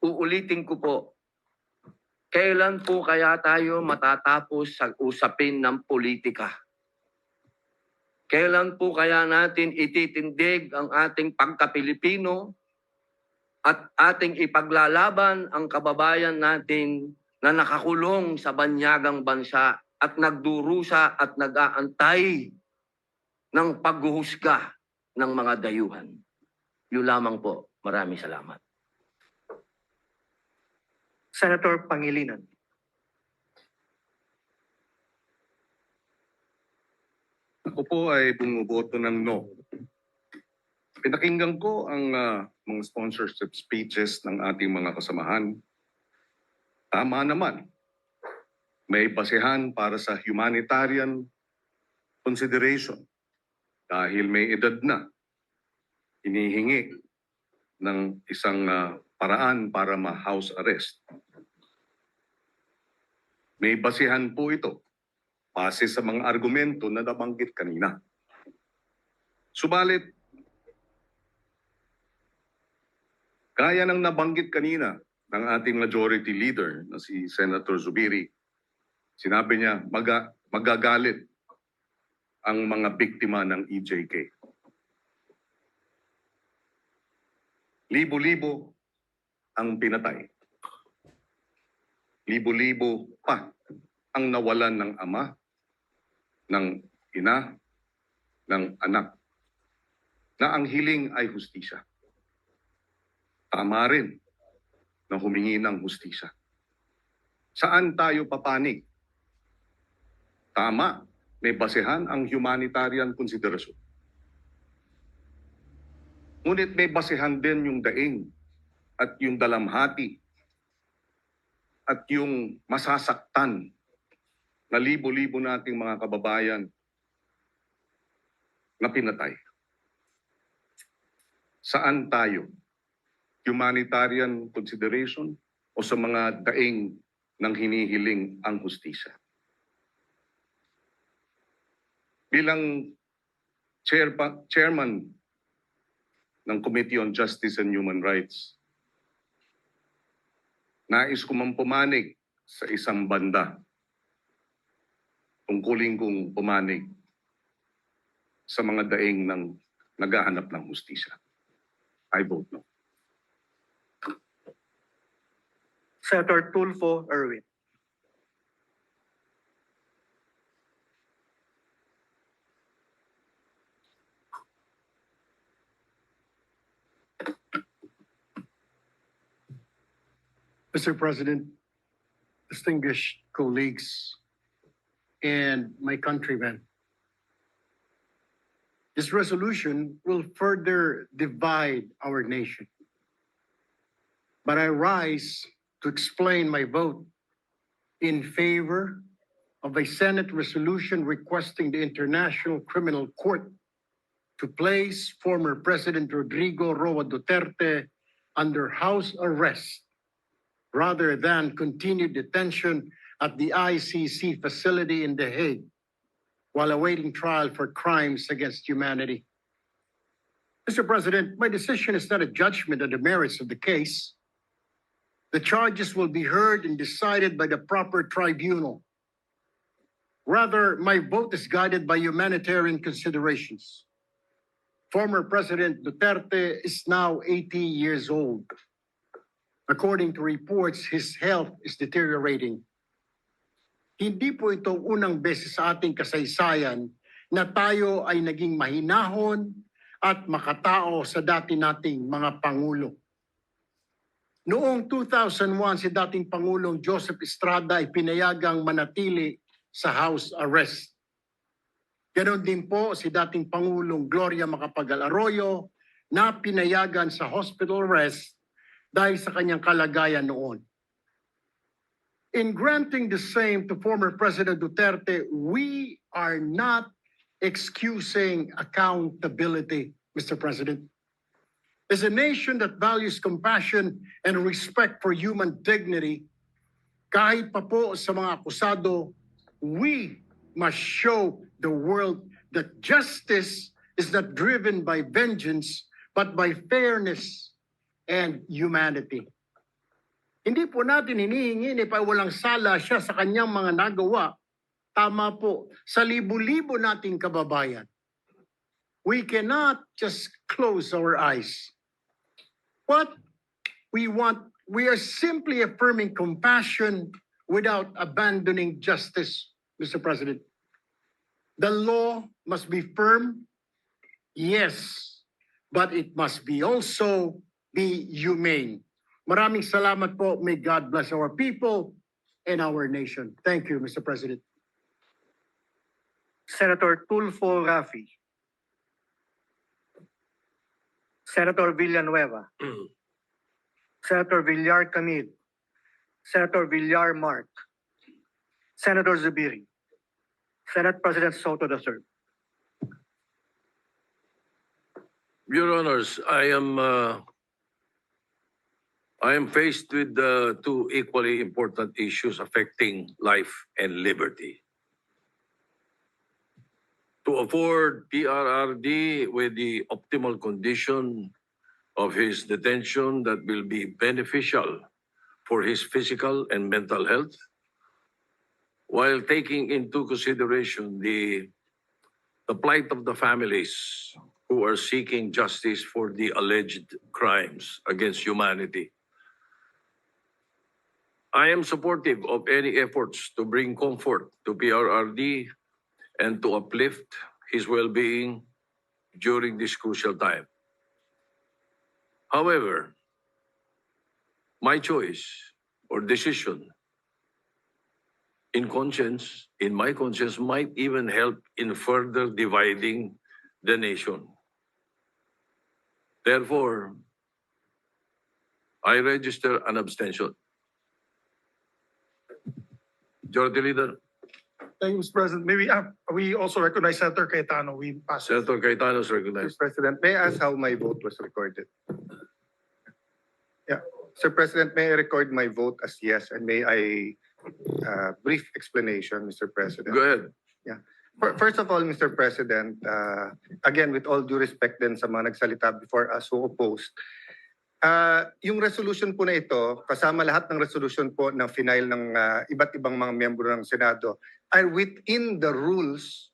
uulitin ko po, kailan po kaya tayo matatapos sa usapin ng politika? Kailan po kaya natin ititindig ang ating pagka-Pilipino at ating ipaglalaban ang kababayan natin na nakakulong sa banyagang bansa at nagdurusa at nag-aantay ng paghuhusga ng mga dayuhan? Yun lamang po. Maraming salamat. Senator Pangilinan. Ako po ay bumuboto ng no. Pinakinggan ko ang mga sponsorship speeches ng ating mga kasamahan. Tama naman. May basehan para sa humanitarian consideration dahil may edad na. Hinihingi ng isang paraan para ma-house arrest. May basehan po ito base sa mga argumento na nabanggit kanina. Subalit, gaya ng nabanggit kanina ng ating majority leader na si Senator Zubiri, sinabi niya magagalit ang mga biktima ng EJK. Libo-libo ang pinatay. Libo-libo pa ang nawalan ng ama, ng ina, ng anak, na ang hiling ay hustisya. Tama rin na humingi ng hustisya. Saan tayo papanig? Tama, may basehan ang humanitarian konsiderasyon. Ngunit may basehan din yung daing at yung dalamhati at yung masasaktan na libo-libo nating mga kababayan na pinatay. Saan tayo? Humanitarian consideration o sa mga daing ng hinihiling ang hustisya? Bilang chairman ng Committee on Justice and Human Rights. Nais ko mang pumanig sa isang banda. Tungkulin kong pumanig sa mga daing ng naghahanap ng hustisya. I vote no. Senator Tulfo Erwin. Mr. President, distinguished colleagues, and my countrymen. This resolution will further divide our nation. But I rise to explain my vote in favor of a Senate resolution requesting the International Criminal Court to place former President Rodrigo Roa Duterte under house arrest rather than continued detention at the ICC facility in The Hague while awaiting trial for crimes against humanity. Mr. President, my decision is not a judgment on the merits of the case. The charges will be heard and decided by the proper tribunal. Rather, my vote is guided by humanitarian considerations. Former President Duterte is now 80 years old. According to reports, his health is deteriorating. Hindi po ito unang beses sa ating kasaysayan na tayo ay naging mahinahon at makatao sa dati nating mga pangulo. Noong 2001, si dating Pangulong Joseph Estrada ay pinayagang manatili sa house arrest. Ganon din po si dating Pangulong Gloria Macapagal Arroyo na pinayagan sa hospital arrest dahil sa kanyang kalagayan noon. In granting the same to former President Duterte, we are not excusing accountability, Mr. President. As a nation that values compassion and respect for human dignity, kahit pa po sa mga akusado, we must show the world that justice is not driven by vengeance, but by fairness and humanity. Hindi po natin hinihingi ni pa walang sala siya sa kanyang mga nagawa. Tama po, sa libo-libo nating kababayan. We cannot just close our eyes. What we want, we are simply affirming compassion without abandoning justice, Mr. President. The law must be firm, yes, but it must be also be humane. Maraming salamat po. May God bless our people and our nation. Thank you, Mr. President. Senator Tulfo Rafi. Senator Villanueva. Senator Villar Camid. Senator Villar Mark. Senator Zubiri. Senate President Soto III. Your Honors, I am faced with two equally important issues affecting life and liberty. To afford PRRD with the optimal condition of his detention that will be beneficial for his physical and mental health, while taking into consideration the plight of the families who are seeking justice for the alleged crimes against humanity. I am supportive of any efforts to bring comfort to PRRD and to uplift his well-being during this crucial time. However, my choice or decision in my conscience might even help in further dividing the nation. Therefore, I register an abstention. Majority Leader, Thank you, Mr. President. Maybe we also recognize Senator Cayetano. We pass. Senator Cayetano is Mr. recognized. President, may I ask how my vote was recorded? Yeah, Sir President, may I record my vote as yes, and may I brief explanation, Mr. President? Go ahead. First of all, Mr. President, again, with all due respect din sa mga nagsalita before us who opposed, yung resolution po na ito, kasama lahat ng resolution po na final ng iba't ibang mga miyembro ng Senado, are within the rules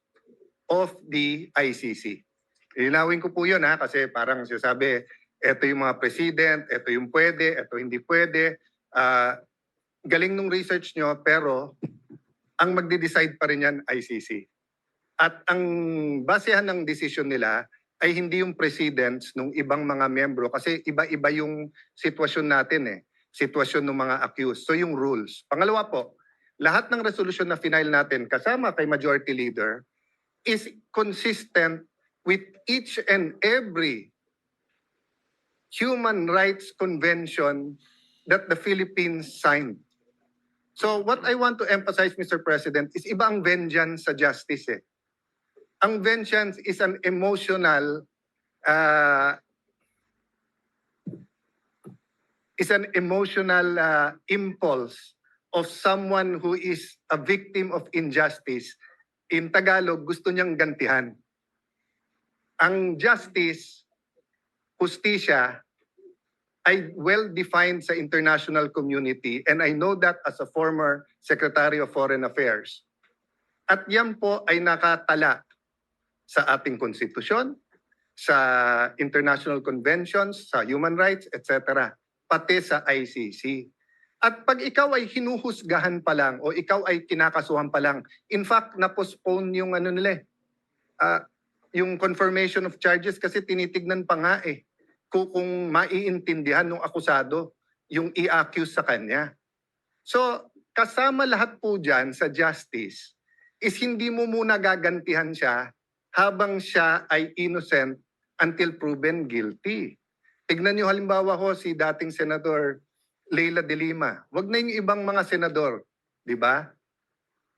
of the ICC. Ilinawin ko po yun kasi parang sinasabi, ito yung mga president, ito yung pwede, ito hindi pwede. Galing nung research nyo, pero ang magde-decide pa rin yan ICC. At ang basehan ng decision nila ay hindi yung presidents ng ibang mga miyembro kasi iba-iba yung sitwasyon natin sitwasyon ng mga accused. So yung rules. Pangalawa po, lahat ng resolution na final natin kasama kay Majority Leader is consistent with each and every human rights convention that the Philippines signed. So what I want to emphasize, Mr. President, is iba ang vengeance sa justice Ang vengeance is an emotional impulse of someone who is a victim of injustice. In Tagalog, gusto niyang gantihan. Ang justice, hustisya, ay well-defined sa international community, and I know that as a former Secretary of Foreign Affairs. At yan po ay nakatala sa ating konstitusyon, sa international conventions, sa human rights, etc., pati sa ICC. At pag ikaw ay hinuhusgahan pa lang o ikaw ay kinakasuhan pa lang, in fact, na-postpone yung yung confirmation of charges kasi tinitignan pa nga kung maiintindihan ng akusado yung i-accuse sa kanya. So, kasama lahat po dyan sa justice is hindi mo muna gagantihan siya habang siya ay innocent until proven guilty. Tignan niyo halimbawa si dating Senador Leila de Lima. Wag na yung ibang mga senador, di ba?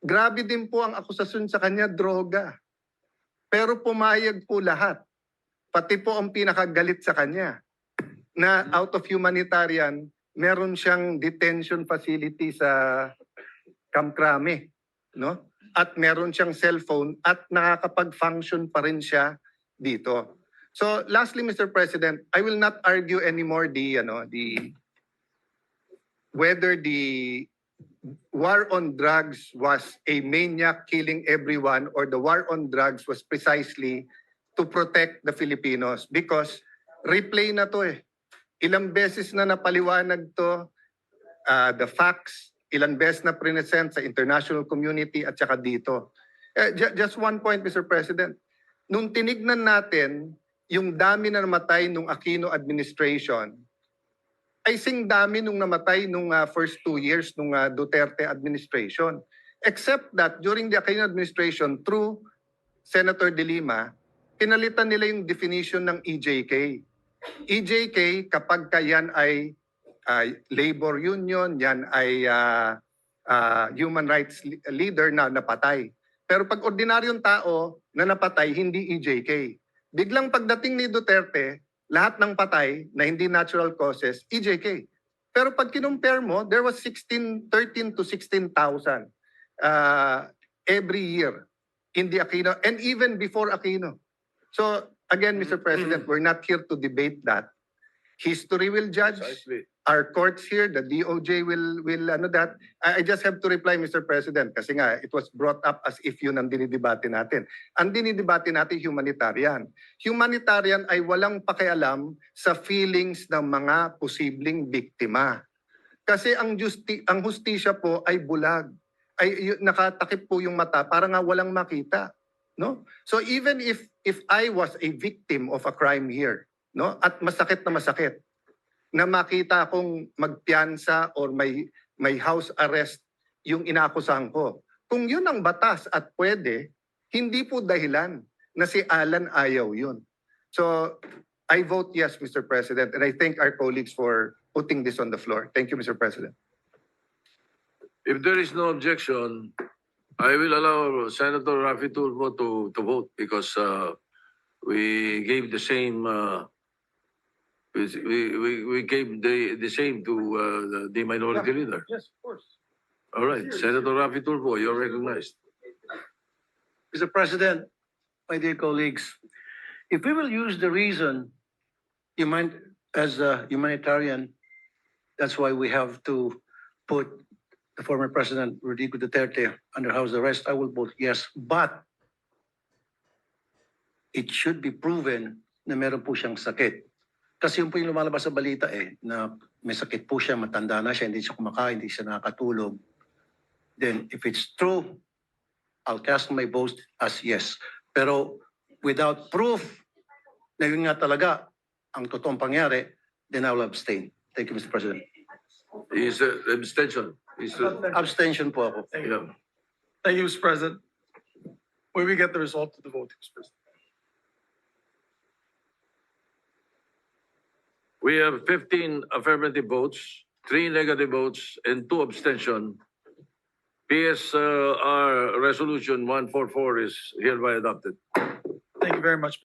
Grabe din po ang akusasyon sa kanya, droga. Pero pumayag po lahat. Pati po ang pinakagalit sa kanya na out of humanitarian, meron siyang detention facility sa Camp Crame, no? At meron siyang cellphone at nakakapag-function pa rin siya dito. So lastly, Mr. President, I will not argue anymore whether the war on drugs was a maniac killing everyone or the war on drugs was precisely to protect the Filipinos because replay na to Ilang beses na napaliwanag to, the facts, ilang beses na present sa international community at saka dito. Just one point, Mr. President. Nung tinignan natin yung dami na namatay nung Aquino administration, ay sing dami nung namatay nung first 2 years nung Duterte administration. Except that during the Aquino administration, through Senator De Lima, pinalitan nila yung definition ng EJK. EJK, kapag yan ay labor union, yan ay human rights leader na napatay. Pero pag ordinaryong tao na napatay, hindi EJK. Biglang pagdating ni Duterte, lahat ng patay na hindi natural causes, EJK. Pero pag kinumpare mo, there was 13 to 16,000 every year in the Aquino and even before Aquino. So again, Mr. President, we're not here to debate that. History will judge. Precisely. Our courts here, the DOJ will that. I just have to reply, Mr. President, kasi nga it was brought up as if yun ang dinidebate natin. Ang dinidebate natin humanitarian. Humanitarian ay walang pakialam sa feelings ng mga posibleng biktima. Kasi ang hustisya po ay bulag. Ay nakatakip po yung mata para nga walang makita, no? So even if I was a victim of a crime here, no? At masakit na makita akong magpiyansa or may house arrest yung inaakusahan ko. Kung yun ang batas at pwede, hindi po dahilan na si Alan ayaw yun. So I vote yes, Mr. President, and I thank our colleagues for putting this on the floor. Thank you, Mr. President. If there is no objection, I will allow Senator Raffy Tulfo to vote because we gave the same we gave the same to the minority leader. Yes, of course. All right, Senator Raffy Tulfo, you're recognized. Mr. President, my dear colleagues, if we will use the reason as a humanitarian, that's why we have to put the former President Rodrigo Duterte under house arrest, I will vote yes. But it should be proven na meron po siyang sakit. Kasi yun po yung lumalabas sa balita na may sakit po siya, matanda na siya, hindi siya kumakain, hindi siya nakakatulog. Then if it's true, I'll cast my vote as yes. Pero without proof na yun nga talaga ang totoong pangyari, then I will abstain. Thank you, Mr. President. Is abstention. Abstention po ako. Yeah. Thank you, Mr. President. When we get the result of the vote, Mr. President. We have 15 affirmative votes, 3 negative votes, and 2 abstention. PSR Resolution 144 is hereby adopted. Thank you very much.